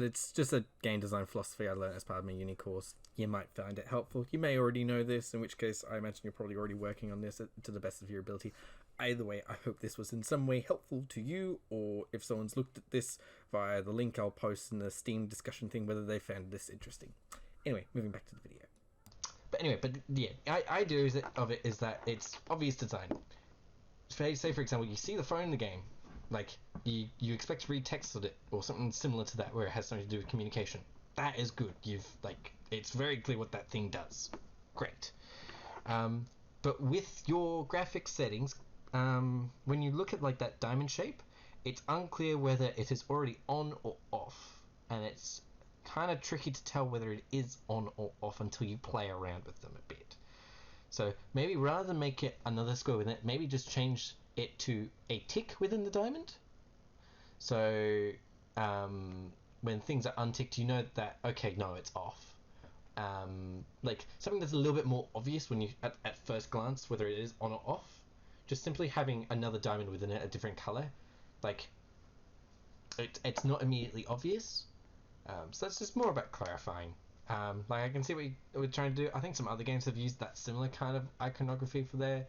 it's just a game design philosophy I learned as part of my uni course. You might find it helpful. You may already know this, in which case I imagine you're probably already working on this to the best of your ability. Either way, I hope this was in some way helpful to you, or if someone's looked at this via the link I'll post in the Steam discussion thing, whether they found this interesting. Anyway, moving back to the video. But anyway, idea of it is that it's obvious design. Say for example, you see the phone in the game, like you expect to read text on it or something similar to that, where it has something to do with communication. That is good. It's very clear what that thing does. Great. But with your graphics settings, when you look at like that diamond shape, it's unclear whether it is already on or off, and it's kind of tricky to tell whether it is on or off until you play around with them a bit. So maybe rather than make it another square within it, maybe just change it to a tick within the diamond. So when things are unticked, you know that, okay, no, it's off. Like something that's a little bit more obvious when you at first glance whether it is on or off. Just simply having another diamond within it, a different color, like it's not immediately obvious. So it's just more about clarifying. Like I can see what we're trying to do. I think some other games have used that similar kind of iconography for their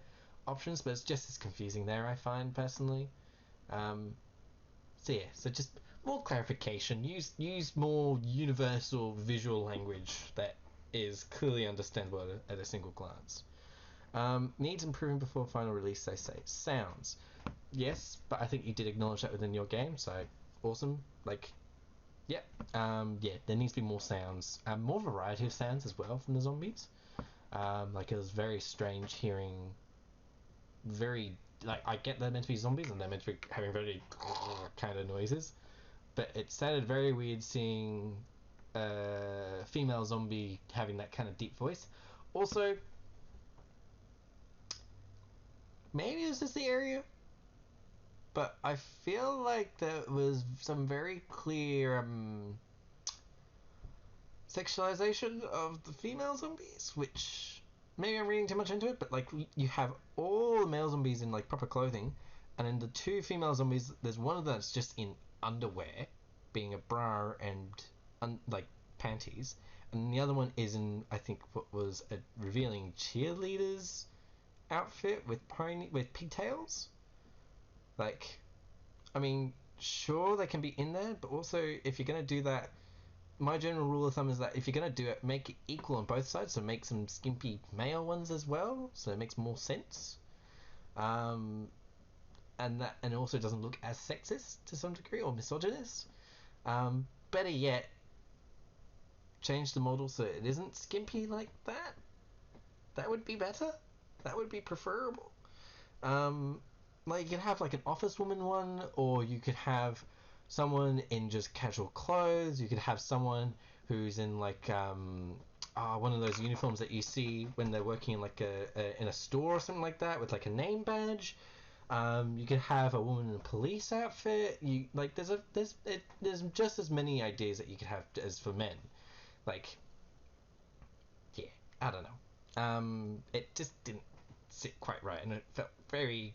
options, but it's just as confusing there, I find personally. So just more clarification. Use more universal visual language that is clearly understandable at a single glance. Needs improving before final release, they say. Sounds. Yes, but I think you did acknowledge that within your game, so awesome. Like, yeah. There needs to be more sounds. More variety of sounds as well from the zombies. Like, it was very strange hearing I get they're meant to be zombies and they're meant to be having very kind of noises, but it sounded very weird seeing a female zombie having that kind of deep voice. Also, maybe it was just the area, but I feel like there was some very clear sexualization of the female zombies, which maybe I'm reading too much into it, but like you have all the male zombies in like proper clothing, and in the two female zombies, there's one of them that's just in underwear, being a bra and like panties, and the other one is in, I think, what was a revealing cheerleader's outfit with pigtails. Like, I mean, sure they can be in there, but also if you're gonna do that, my general rule of thumb is that if you're gonna do it, make it equal on both sides. So make some skimpy male ones as well, so it makes more sense. And it also doesn't look as sexist to some degree or misogynist. Better yet, change the model so it isn't skimpy like that. That would be better. That would be preferable. Like you could have like an office woman one, or you could have someone in just casual clothes. You could have someone who's in like one of those uniforms that you see when they're working in like in a store or something like that with like a name badge. You could have a woman in a police outfit. There's just as many ideas that you could have as for men. Like, yeah, I don't know. It just didn't sit quite right, and it felt very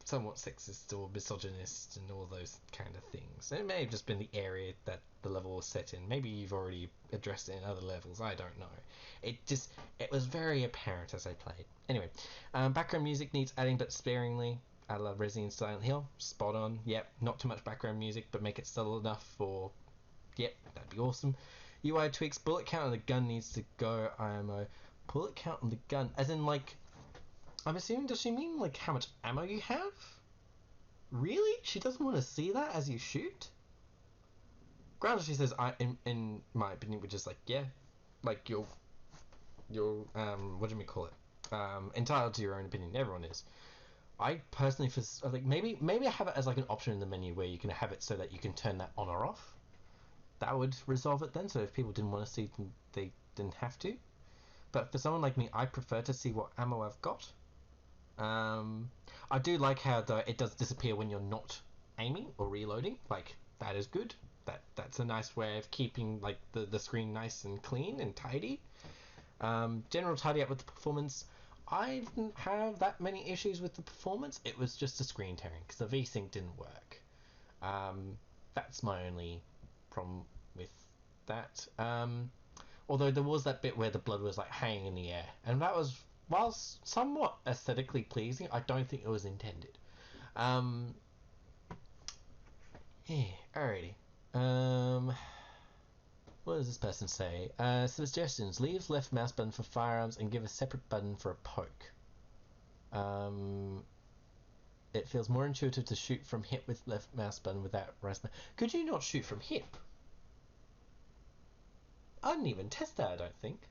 somewhat sexist or misogynist and all those kind of things. It may have just been the area that the level was set in. Maybe you've already addressed it in other levels. I don't know. It was very apparent as I played. Anyway, background music needs adding, but sparingly. I love Resident Silent Hill. Spot on. Yep, not too much background music, but make it subtle enough for... Yep, that'd be awesome. UI tweaks. Bullet count on the gun needs to go. IMO. Bullet count on the gun. As in, like... I'm assuming, does she mean, like, how much ammo you have? Really? She doesn't want to see that as you shoot? Granted, she says, in my opinion, which is like, yeah, like, your you're what do we call it? Entitled to your own opinion. Everyone is. I personally, like maybe I have it as like an option in the menu where you can have it so that you can turn that on or off. That would resolve it then. So if people didn't want to see, they didn't have to. But for someone like me, I prefer to see what ammo I've got. I do like how though it does disappear when you're not aiming or reloading. Like that is good. That's a nice way of keeping like the screen nice and clean and tidy. General tidy up with the performance. I didn't have that many issues with the performance. It was just the screen tearing because the VSync didn't work. That's my only problem with that. Although there was that bit where the blood was like hanging in the air, and that was, whilst somewhat aesthetically pleasing, I don't think it was intended. Yeah, alrighty. What does this person say? Suggestions: leave left mouse button for firearms and give a separate button for a poke. It feels more intuitive to shoot from hip with left mouse button without right mouse. Could you not shoot from hip? I didn't even test that, I don't think.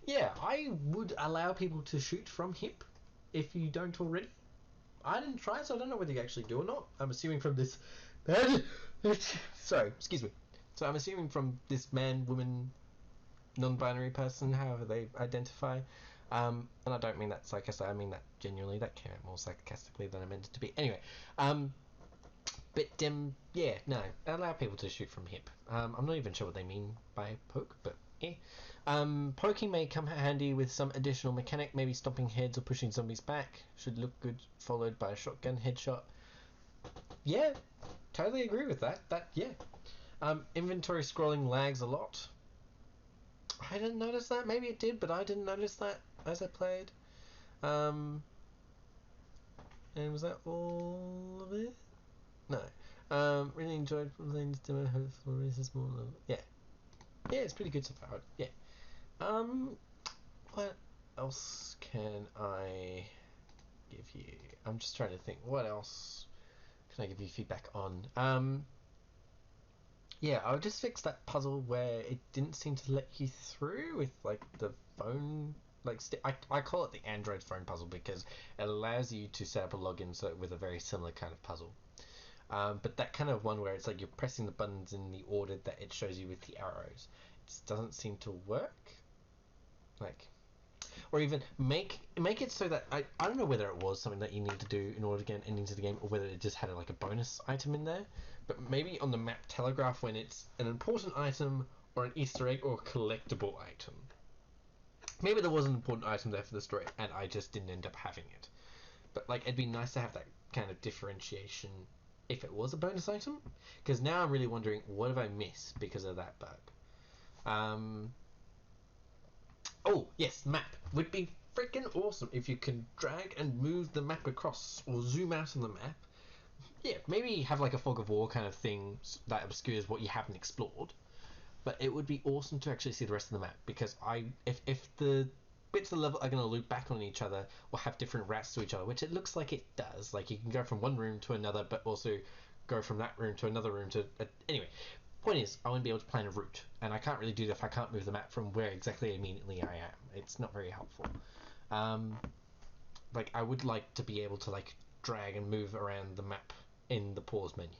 Yeah, I would allow people to shoot from hip if you don't already. I didn't try, so I don't know whether you actually do or not. I'm assuming from this... Sorry, excuse me. So I'm assuming from this man, woman, non-binary person, however they identify. And I don't mean that sarcastically, I mean that genuinely. That came out more sarcastically than I meant it to be. Anyway, but yeah, no, allow people to shoot from hip. I'm not even sure what they mean by poke, but yeah. Poking may come handy with some additional mechanic, maybe stomping heads or pushing zombies back. Should look good, followed by a shotgun headshot. Yeah, totally agree with that. Yeah. Inventory scrolling lags a lot. I didn't notice that. Maybe it did, but I didn't notice that as I played. And was that all of it? No. Really enjoyed playing this demo. Hopefully, this is more. Yeah. Yeah, it's pretty good so far. Yeah. What else can I give you? I'm just trying to think. What else can I give you feedback on? Yeah, I would just fix that puzzle where it didn't seem to let you through with like the phone. Like I call it the Android phone puzzle because it allows you to set up a login with a very similar kind of puzzle. But that kind of one where it's like you're pressing the buttons in the order that it shows you with the arrows, it just doesn't seem to work. Like, or even make it so that I don't know whether it was something that you need to do in order to get into the game, or whether it just had like a bonus item in there. But maybe on the map telegraph when it's an important item or an Easter egg or a collectible item. Maybe there was an important item there for the story and I just didn't end up having it. But like, it'd be nice to have that kind of differentiation if it was a bonus item, because now I'm really wondering what have I missed because of that bug. Oh yes, map would be freaking awesome if you can drag and move the map across or zoom out on the map. Yeah, maybe have like a fog of war kind of thing that obscures what you haven't explored. But it would be awesome to actually see the rest of the map, because if the bits of the level are going to loop back on each other or have different routes to each other, which it looks like it does. Like you can go from one room to another, but also go from that room to another room to... Anyway, point is, I want to be able to plan a route, and I can't really do that if I can't move the map from where exactly immediately I am. It's not very helpful. Like, I would like to be able to, like, drag and move around the map in the pause menu.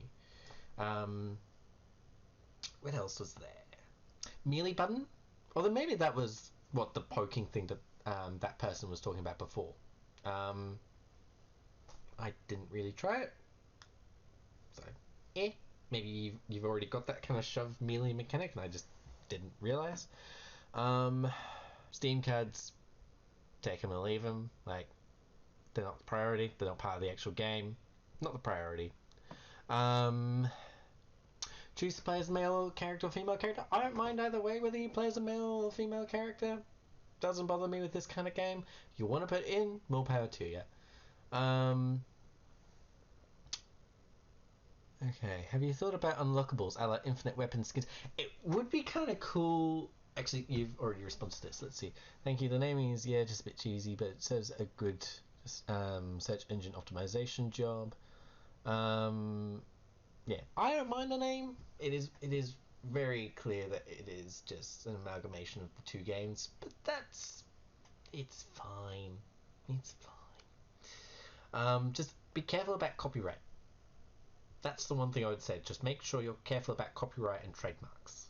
What else was there? Melee button? Although maybe that was what the poking thing that that person was talking about before. I didn't really try it. So, maybe you've already got that kind of shove melee mechanic and I just didn't realise. Steam cards, take them or leave them. Like, they're not the priority. They're not part of the actual game. Not the priority. Choose to play as a male character or female character. I don't mind either way whether you play as a male or female character. Doesn't bother me with this kind of game. You want to put it in, more power to you. Okay, have you thought about unlockables, a la infinite weapon skins? It would be kind of cool. Actually, you've already responded to this. Let's see. Thank you. The naming is, yeah, just a bit cheesy, but it says a good search engine optimization job. Yeah, I don't mind the name. It is very clear that it is just an amalgamation of the two games, but it's fine. It's fine. Just be careful about copyright. That's the one thing I would say. Just make sure you're careful about copyright and trademarks.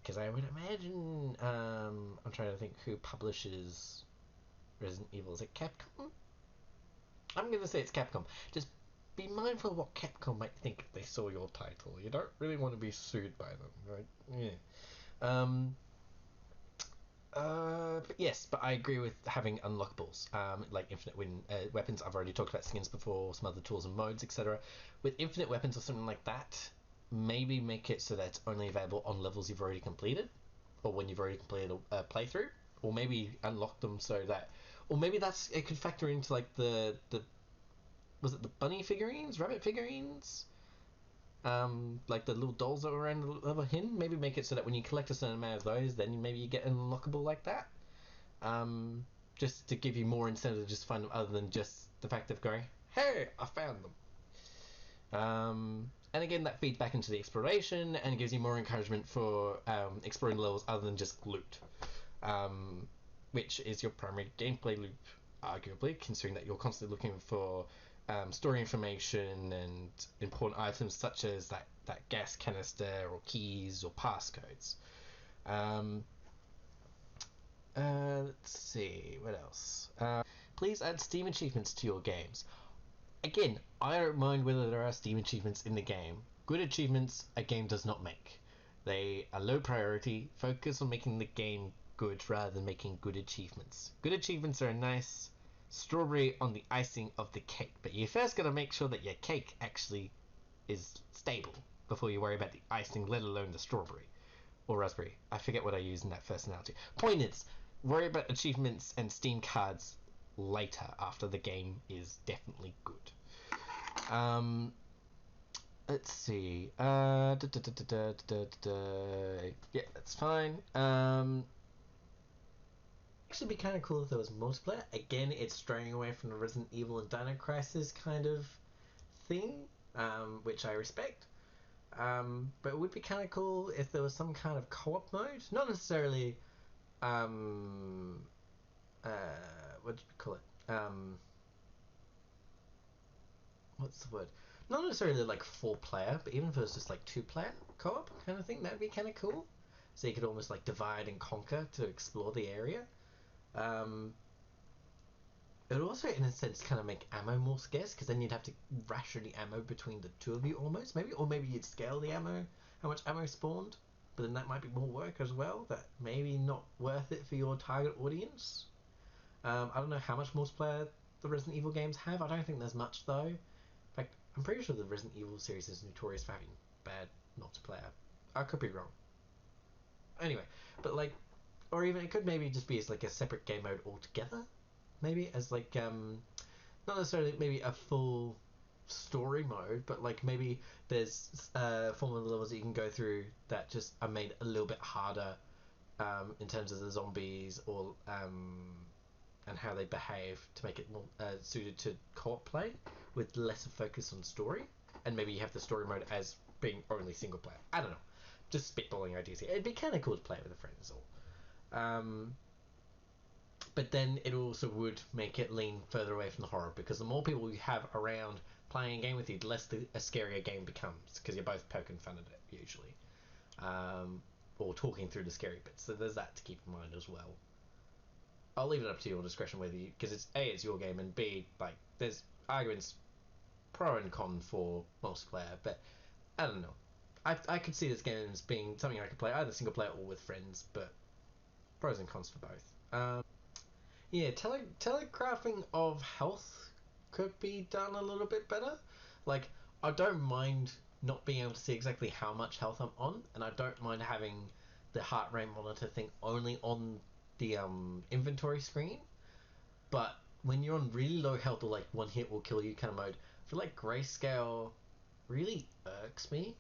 Because I would imagine, I'm trying to think who publishes Resident Evil. Is it Capcom? I'm going to say it's Capcom. Just be mindful of what Capcom might think if they saw your title. You don't really want to be sued by them, right? Yeah. But yes, but I agree with having unlockables, like infinite weapons. I've already talked about skins before, some other tools and modes, etc. With infinite weapons or something like that, maybe make it so that it's only available on levels you've already completed, or when you've already completed a playthrough, or maybe unlock them so that, or maybe it could factor into like the was it the bunny figurines, rabbit figurines, like the little dolls that were around the level hidden. Maybe make it so that when you collect a certain amount of those, then maybe you get an unlockable like that. Just to give you more incentive to just find them, other than just the fact of going, hey, I found them. And again, that feeds back into the exploration and gives you more encouragement for exploring levels other than just loot, which is your primary gameplay loop, arguably, considering that you're constantly looking for story information and important items such as that gas canister or keys or passcodes. Let's see, what else? Please add Steam achievements to your games. Again, I don't mind whether there are Steam achievements in the game. Good achievements a game does not make. They are low priority. Focus on making the game good rather than making good achievements. Good achievements are a nice strawberry on the icing of the cake, but you first got to make sure that your cake actually is stable before you worry about the icing, let alone the strawberry or raspberry. I forget what I used in that first analogy. Point is, worry about achievements and Steam cards later, after the game is definitely good. Let's see. Yeah, that's fine. Actually, be kind of cool if there was multiplayer. Again, it's straying away from the Resident Evil and Dino Crisis kind of thing, which I respect. But it would be kind of cool if there was some kind of co-op mode. Not necessarily. What do you call it? What's the word? Not necessarily like 4-player, but even if it was just like 2-player co-op kind of thing, that'd be kind of cool. So you could almost like divide and conquer to explore the area. It would also, in a sense, kind of make ammo more scarce, because then you'd have to ration the ammo between the two of you almost, maybe, or maybe you'd scale the ammo, how much ammo spawned, but then that might be more work as well. That maybe not worth it for your target audience. I don't know how much multiplayer the Resident Evil games have. I don't think there's much though. In fact, I'm pretty sure the Resident Evil series is notorious for having bad multiplayer. I could be wrong. Anyway, but like, or even it could maybe just be as like a separate game mode altogether. Maybe as like not necessarily maybe a full story mode, but like maybe there's formula levels that you can go through that just are made a little bit harder in terms of the zombies or and how they behave to make it more suited to co-op play with lesser focus on story, and maybe you have the story mode as being only single player. I don't know, just spitballing ideas here. It'd be kind of cool to play with a friend is all. But then it also would make it lean further away from the horror, because the more people you have around playing a game with you, the less a scarier game becomes, because you're both poking fun at it usually, or talking through the scary bits. So there's that to keep in mind as well. I'll leave it up to your discretion whether you, because it's A, it's your game, and B, like there's arguments pro and con for multiplayer, but I don't know. I could see this game as being something I could play either single player or with friends, but pros and cons for both. Yeah, telegraphing of health could be done a little bit better. Like, I don't mind not being able to see exactly how much health I'm on, and I don't mind having the heart rate monitor thing only on the inventory screen. But when you're on really low health or like one hit will kill you kind of mode, I feel like grayscale really irks me.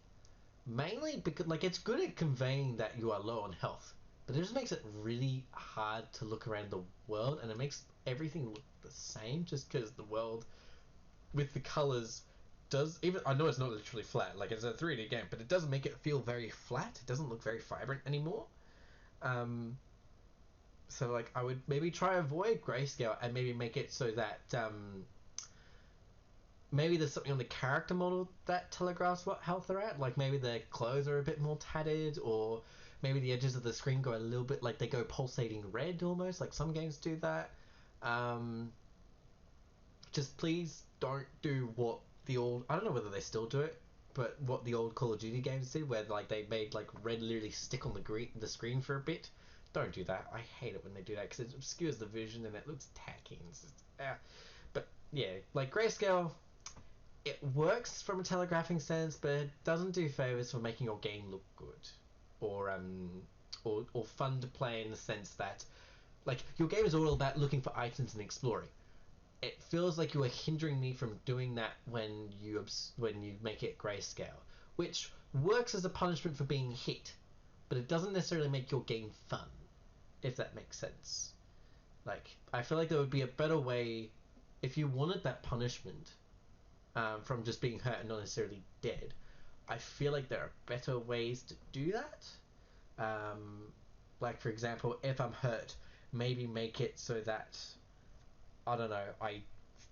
Mainly because like it's good at conveying that you are low on health, but it just makes it really hard to look around the world, and it makes everything look the same just because the world with the colors does, even I know it's not literally flat, like it's a 3D game, but it does make it feel very flat. It doesn't look very vibrant anymore. So like I would maybe try avoid grayscale and maybe make it so that maybe there's something on the character model that telegraphs what health they're at. Like maybe their clothes are a bit more tattered, or maybe the edges of the screen go a little bit like they go pulsating red almost, like some games do that. Just please don't do what the old, I don't know whether they still do it, but what the old Call of Duty games did, where like they made like red literally stick on the screen for a bit. Don't do that. I hate it when they do that because it obscures the vision and it looks tacky. And it's just, But yeah, like grayscale, it works from a telegraphing sense, but it doesn't do favors for making your game look good, or fun to play in the sense that, like, your game is all about looking for items and exploring. It feels like you are hindering me from doing that when you make it grayscale, which works as a punishment for being hit, but it doesn't necessarily make your game fun, if that makes sense. Like, I feel like there would be a better way if you wanted that punishment from just being hurt and not necessarily dead. I feel like there are better ways to do that. Like, for example, if I'm hurt, maybe make it so that, I don't know, I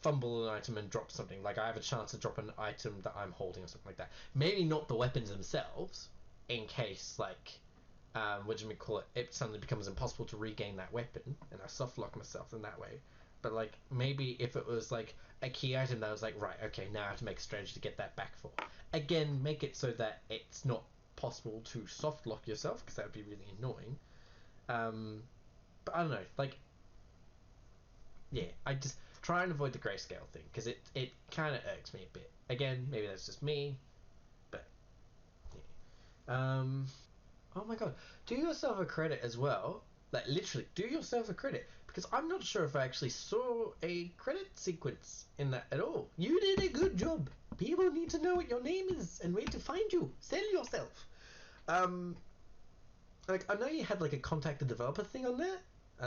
fumble an item and drop something. Like, I have a chance to drop an item that I'm holding or something like that. Maybe not the weapons themselves, in case, like, it suddenly becomes impossible to regain that weapon, and I soft lock myself in that way. But, like, maybe if it was, like, a key item that I was like, right, okay, now I have to make a strategy to get that back for. Again, make it so that it's not possible to soft lock yourself, because that would be really annoying. But I don't know, like, yeah, I just try and avoid the grayscale thing, because it kind of irks me a bit. Again, maybe that's just me, but yeah. Oh my god, do yourself a credit as well. Like, literally, do yourself a credit, because I'm not sure if I actually saw a credit sequence in that at all. You did a good job. People need to know what your name is and where to find you. Sell yourself. Like, I know you had like a contact the developer thing on there.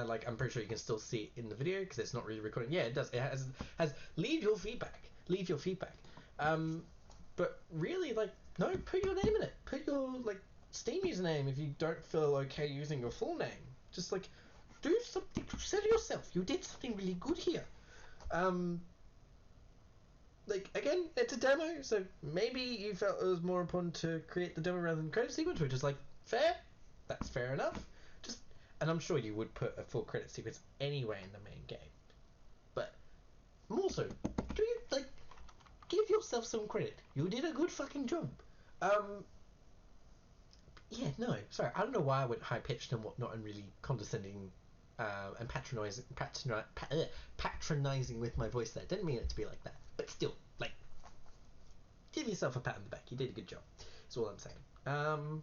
Like, I'm pretty sure you can still see it in the video because it's not really recording. Yeah, it does. It has leave your feedback. Leave your feedback. But really, like, no, put your name in it. Put your, like, Steam username if you don't feel okay using your full name. Just, like, do something. Sell yourself. You did something really good here. Like, again, it's a demo, so maybe you felt it was more important to create the demo rather than credit sequence, which is, like, fair. That's fair enough. Just, and I'm sure you would put a full credit sequence anyway in the main game. But more so, do you, like, give yourself some credit. You did a good fucking job. Yeah, no, sorry. I don't know why I went high pitched and whatnot and really condescending and patronizing with my voice there. Didn't mean it to be like that. But still, like, give yourself a pat on the back. You did a good job. That's all I'm saying.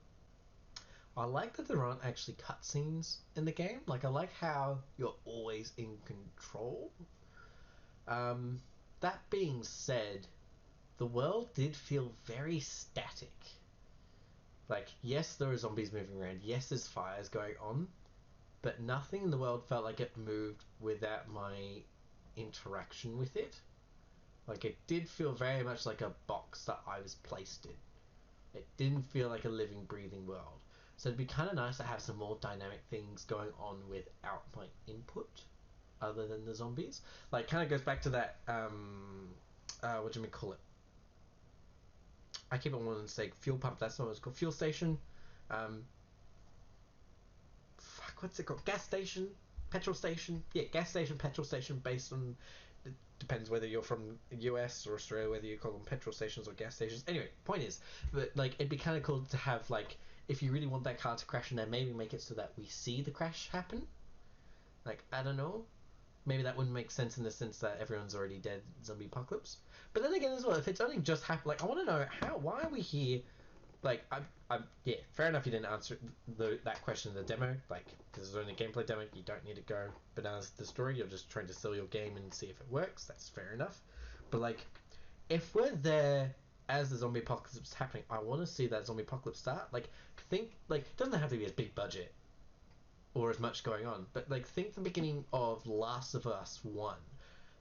I like that there aren't actually cutscenes in the game. Like, I like how you're always in control. That being said, the world did feel very static. Like, yes, there are zombies moving around. Yes, there's fires going on. But nothing in the world felt like it moved without my interaction with it. Like, it did feel very much like a box that I was placed in. It didn't feel like a living, breathing world. So it'd be kind of nice to have some more dynamic things going on without my input, other than the zombies. Like, kind of goes back to that, what do you call it? I keep on wanting to say fuel pump. That's not what it's called. Fuel station. What's it called? Gas station, petrol station. Yeah, gas station, petrol station. Based on, it depends whether you're from the US or Australia, whether you call them petrol stations or gas stations. Anyway, point is that, like, it'd be kind of cool to have, like, if you really want that car to crash, and then maybe make it so that we see the crash happen. Like, I don't know. Maybe that wouldn't make sense in the sense that everyone's already dead, zombie apocalypse. But then again, as well, if it's only just happened, like, I want to know why are we here? Like, yeah, fair enough. You didn't answer that question in the demo, like, because it's only a gameplay demo. You don't need to go bananas the story. You're just trying to sell your game and see if it works. That's fair enough. But, like, if we're there as the zombie apocalypse is happening, I want to see that zombie apocalypse start. Like, it doesn't have to be a big budget or as much going on, but, like, think the beginning of Last of Us 1.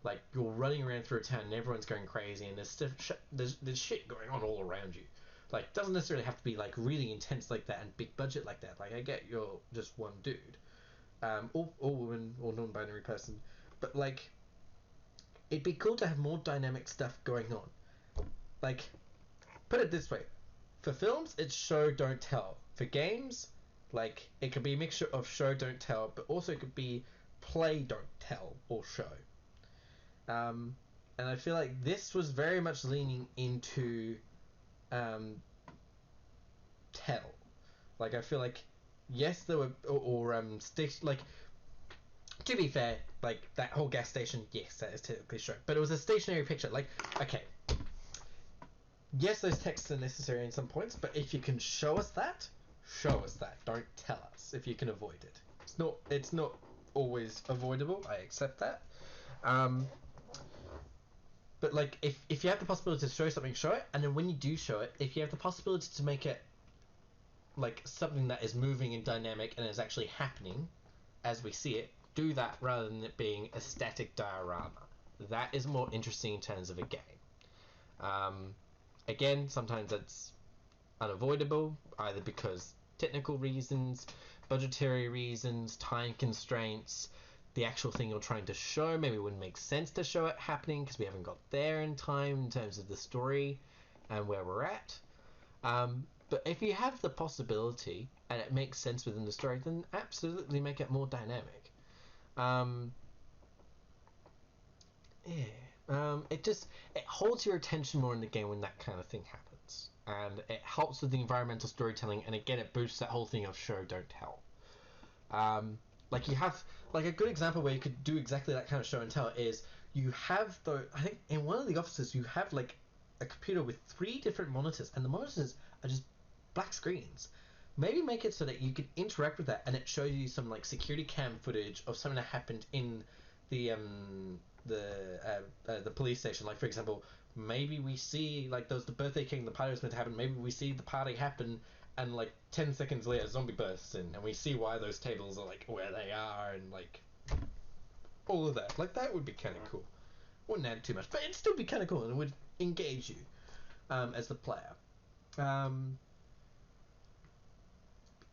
Like, you're running around through a town and everyone's going crazy, and there's shit going on all around you. Like, doesn't necessarily have to be like really intense like that and big budget like that. Like, I get you're just one dude, or woman or non-binary person, but like, it'd be cool to have more dynamic stuff going on. Like, put it this way: for films, it's show don't tell. For games, like, it could be a mixture of show don't tell, but also it could be play don't tell or show. And I feel like this was very much leaning into tell. Like, I feel like, yes, there were station, like, to be fair, like that whole gas station, yes, that is technically show, but it was a stationary picture. Like, okay, yes, those texts are necessary in some points, but if you can show us that, show us that. Don't tell us if you can avoid it. It's not always avoidable. I accept that. But like, if you have the possibility to show something, show it. And then when you do show it, if you have the possibility to make it like something that is moving and dynamic and is actually happening as we see it, do that rather than it being a static diorama. That is more interesting in terms of a game. Again, sometimes it's unavoidable, either because technical reasons, budgetary reasons, time constraints, the actual thing you're trying to show maybe wouldn't make sense to show it happening because we haven't got there in time in terms of the story and where we're at. But if you have the possibility and it makes sense within the story, then absolutely make it more dynamic. It holds your attention more in the game when that kind of thing happens, and it helps with the environmental storytelling. And again, it boosts that whole thing of show don't tell. Like, you have, like, a good example where you could do exactly that kind of show and tell is you have I think in one of the offices you have like a computer with 3 different monitors, and the monitors are just black screens. Maybe make it so that you could interact with that and it shows you some like security cam footage of something that happened in the police station. Like, for example, maybe we see like the birthday cake and the party was meant to happen. Maybe we see the party happen, and like 10 seconds later, a zombie bursts in, and we see why those tables are like where they are, and like all of that. Like, that would be kind of cool. Wouldn't add too much, but it'd still be kind of cool, and it would engage you as the player.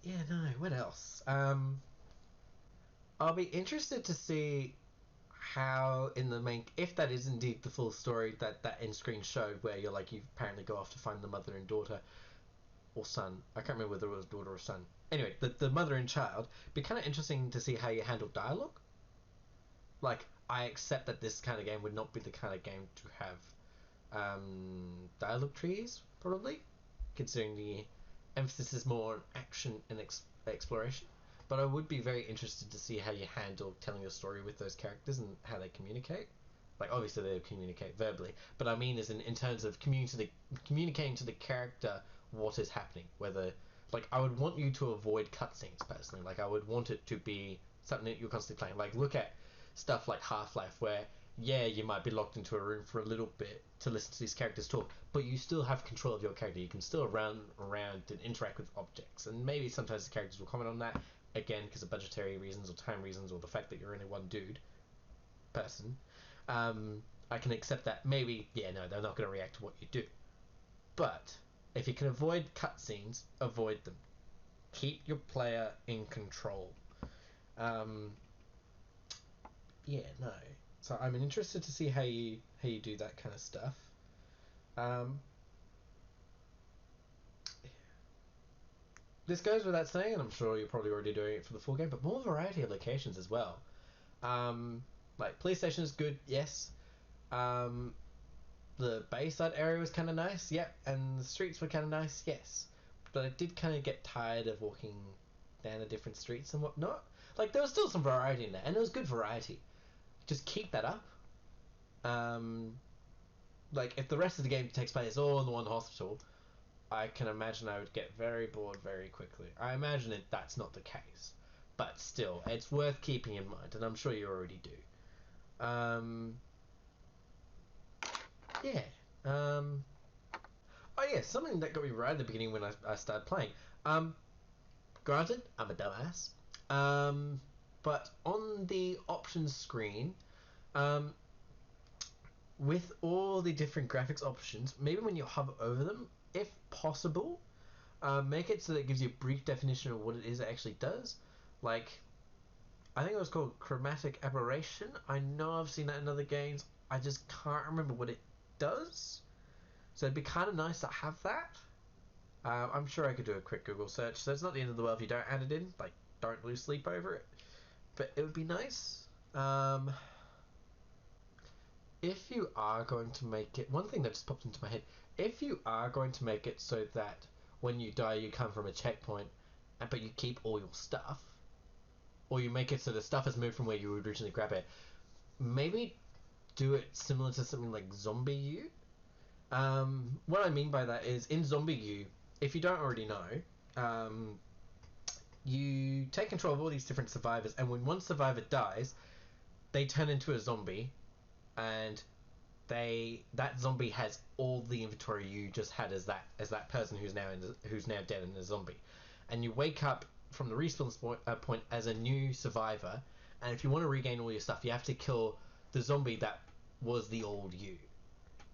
Yeah, no. What else? I'll be interested to see how in the main, if that is indeed the full story that end screen showed, where you're like, you apparently go off to find the mother and daughter or son. I can't remember whether it was daughter or son. Anyway, the mother and child. Be kind of interesting to see how you handle dialogue. Like, I accept that this kind of game would not be the kind of game to have dialogue trees, probably, considering the emphasis is more on action and exploration. But I would be very interested to see how you handle telling a story with those characters and how they communicate. Like, obviously they communicate verbally, but I mean, as in terms of communicating to the character what is happening. Whether, like, I would want you to avoid cutscenes personally. Like, I would want it to be something that you're constantly playing. Like, look at stuff like Half-Life, where yeah, you might be locked into a room for a little bit to listen to these characters talk, but you still have control of your character. You can still run around and interact with objects, and maybe sometimes the characters will comment on that, again, because of budgetary reasons or time reasons or the fact that you're only one person. I can accept that. Maybe, yeah, no, they're not going to react to what you do. But if you can avoid cutscenes, avoid them. Keep your player in control. Yeah, no. So I'm interested to see how you do that kind of stuff. This goes without saying, and I'm sure you're probably already doing it for the full game, but more variety of locations as well. Like, police station is good, yes. The Bayside area was kind of nice, yep, and the streets were kind of nice, yes. But I did kind of get tired of walking down the different streets and whatnot. Like, there was still some variety in there, and it was good variety. Just keep that up. Like, if the rest of the game takes place all in the one hospital, I can imagine I would get very bored very quickly. I imagine that's not the case. But still, it's worth keeping in mind, and I'm sure you already do. Yeah. Oh yeah, something that got me right at the beginning when I started playing. Granted, I'm a dumbass. But on the options screen, with all the different graphics options, maybe when you hover over them, if possible, make it so that it gives you a brief definition of what it is it actually does. Like, I think it was called chromatic aberration. I know I've seen that in other games. I just can't remember what it does. So it'd be kind of nice to have that. I'm sure I could do a quick Google search. So it's not the end of the world if you don't add it in. Like, don't lose sleep over it. But it would be nice. If you are going to make it, one thing that just popped into my head, if you are going to make it so that when you die you come from a checkpoint, but you keep all your stuff, or you make it so the stuff is moved from where you originally grab it, maybe do it similar to something like Zombie U. What I mean by that is, in Zombie U, if you don't already know, you take control of all these different survivors, and when one survivor dies, they turn into a zombie, and that zombie has all the inventory you just had as that person who's now dead and a zombie, and you wake up from the respawn point as a new survivor, and if you want to regain all your stuff, you have to kill the zombie that was the old you,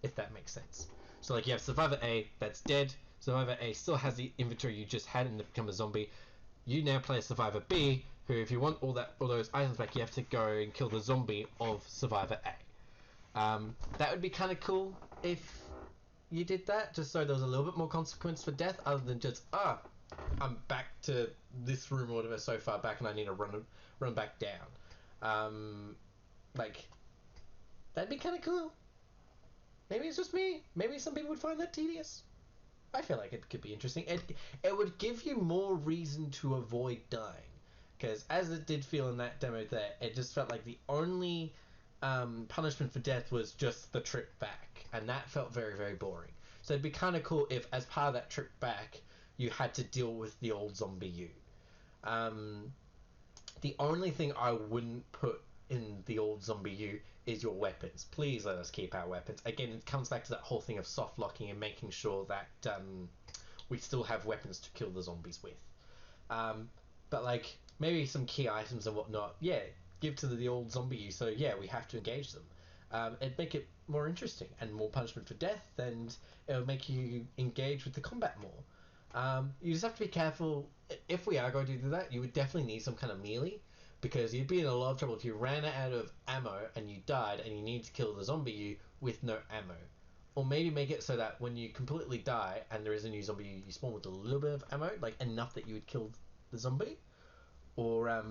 if that makes sense. So like you have Survivor A that's dead. Survivor A still has the inventory you just had and become a zombie. You now play Survivor B, who, if you want all those items back, you have to go and kill the zombie of Survivor A. That would be kind of cool if you did that, just so there was a little bit more consequence for death, other than just I'm back to this room or whatever so far back, and I need to run back down. Like, that'd be kind of cool. Maybe it's just me. Maybe some people would find that tedious. I feel like it could be interesting. It would give you more reason to avoid dying. Because as it did feel in that demo there, it just felt like the only punishment for death was just the trip back. And that felt very, very boring. So it'd be kind of cool if, as part of that trip back, you had to deal with the old zombie you. The only thing I wouldn't put in the old zombie you is your weapons. Please let us keep our weapons. Again, it comes back to that whole thing of soft locking and making sure that we still have weapons to kill the zombies with. But like, maybe some key items and whatnot, yeah, give to the old zombie you, so yeah, we have to engage them. It'd make it more interesting and more punishment for death, and it'll make you engage with the combat more. You just have to be careful. If we are going to do that, you would definitely need some kind of melee, because you'd be in a lot of trouble if you ran out of ammo and you died and you need to kill the zombie you with no ammo. Or maybe make it so that when you completely die and there is a new zombie, you spawn with a little bit of ammo, like enough that you would kill the zombie. Or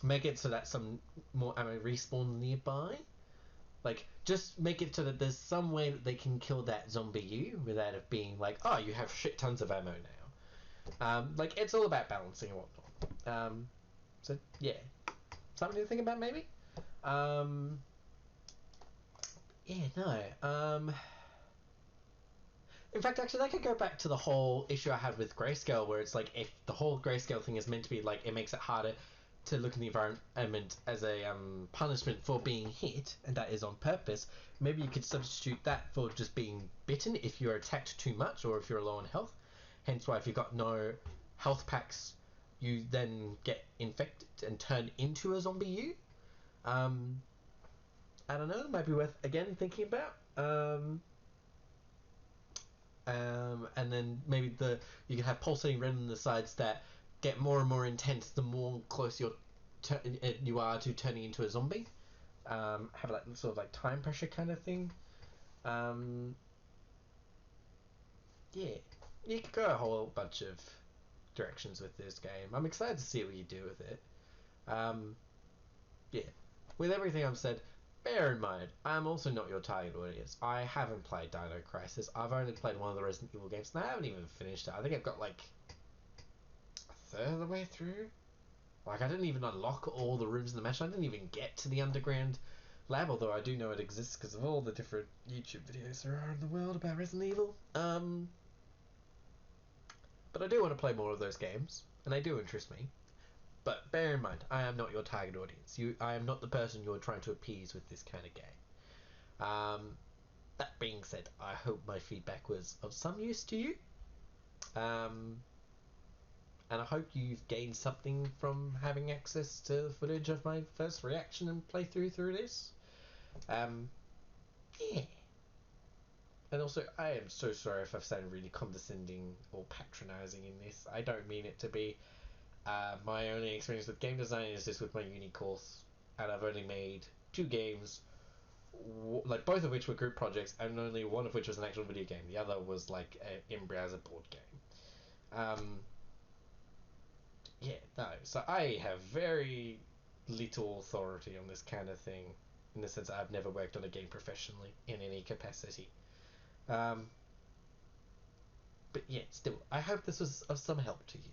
make it so that some more ammo respawns nearby. Like, just make it so that there's some way that they can kill that zombie you without it being like, oh, you have shit tons of ammo now. Like, it's all about balancing and whatnot. So, yeah. Something to think about, maybe? Yeah, no. In fact, actually, that could go back to the whole issue I had with grayscale, where it's like, if the whole grayscale thing is meant to be like, it makes it harder to look in the environment as a punishment for being hit, and that is on purpose, maybe you could substitute that for just being bitten if you're attacked too much or if you're low on health. Hence why if you've got no health packs, you then get infected and turn into a zombie you. I don't know, it might be worth, again, thinking about. And then maybe you can have pulsating red on the sides that get more and more intense the more close you are to turning into a zombie. Have that sort of like time pressure kind of thing. Yeah, you could go a whole bunch of directions with this game. I'm excited to see what you do with it. Yeah, with everything I've said, bear in mind, I'm also not your target audience. I haven't played Dino Crisis. I've only played one of the Resident Evil games, and I haven't even finished it. I think I've got like a third of the way through. Like, I didn't even unlock all the rooms in the mansion. I didn't even get to the underground lab, although I do know it exists because of all the different YouTube videos there are in the world about Resident Evil. But I do want to play more of those games, and they do interest me. But bear in mind, I am not your target audience. I am not the person you're trying to appease with this kind of game. That being said, I hope my feedback was of some use to you. And I hope you've gained something from having access to footage of my first reaction and playthrough through this. Yeah. And also, I am so sorry if I've sounded really condescending or patronising in this. I don't mean it to be. My only experience with game design is just with my uni course, and I've only made 2 games, like both of which were group projects, and only one of which was an actual video game. The other was like an in-browser board game. Yeah, no. So I have very little authority on this kind of thing, in the sense that I've never worked on a game professionally in any capacity. But yeah, still, I hope this was of some help to you.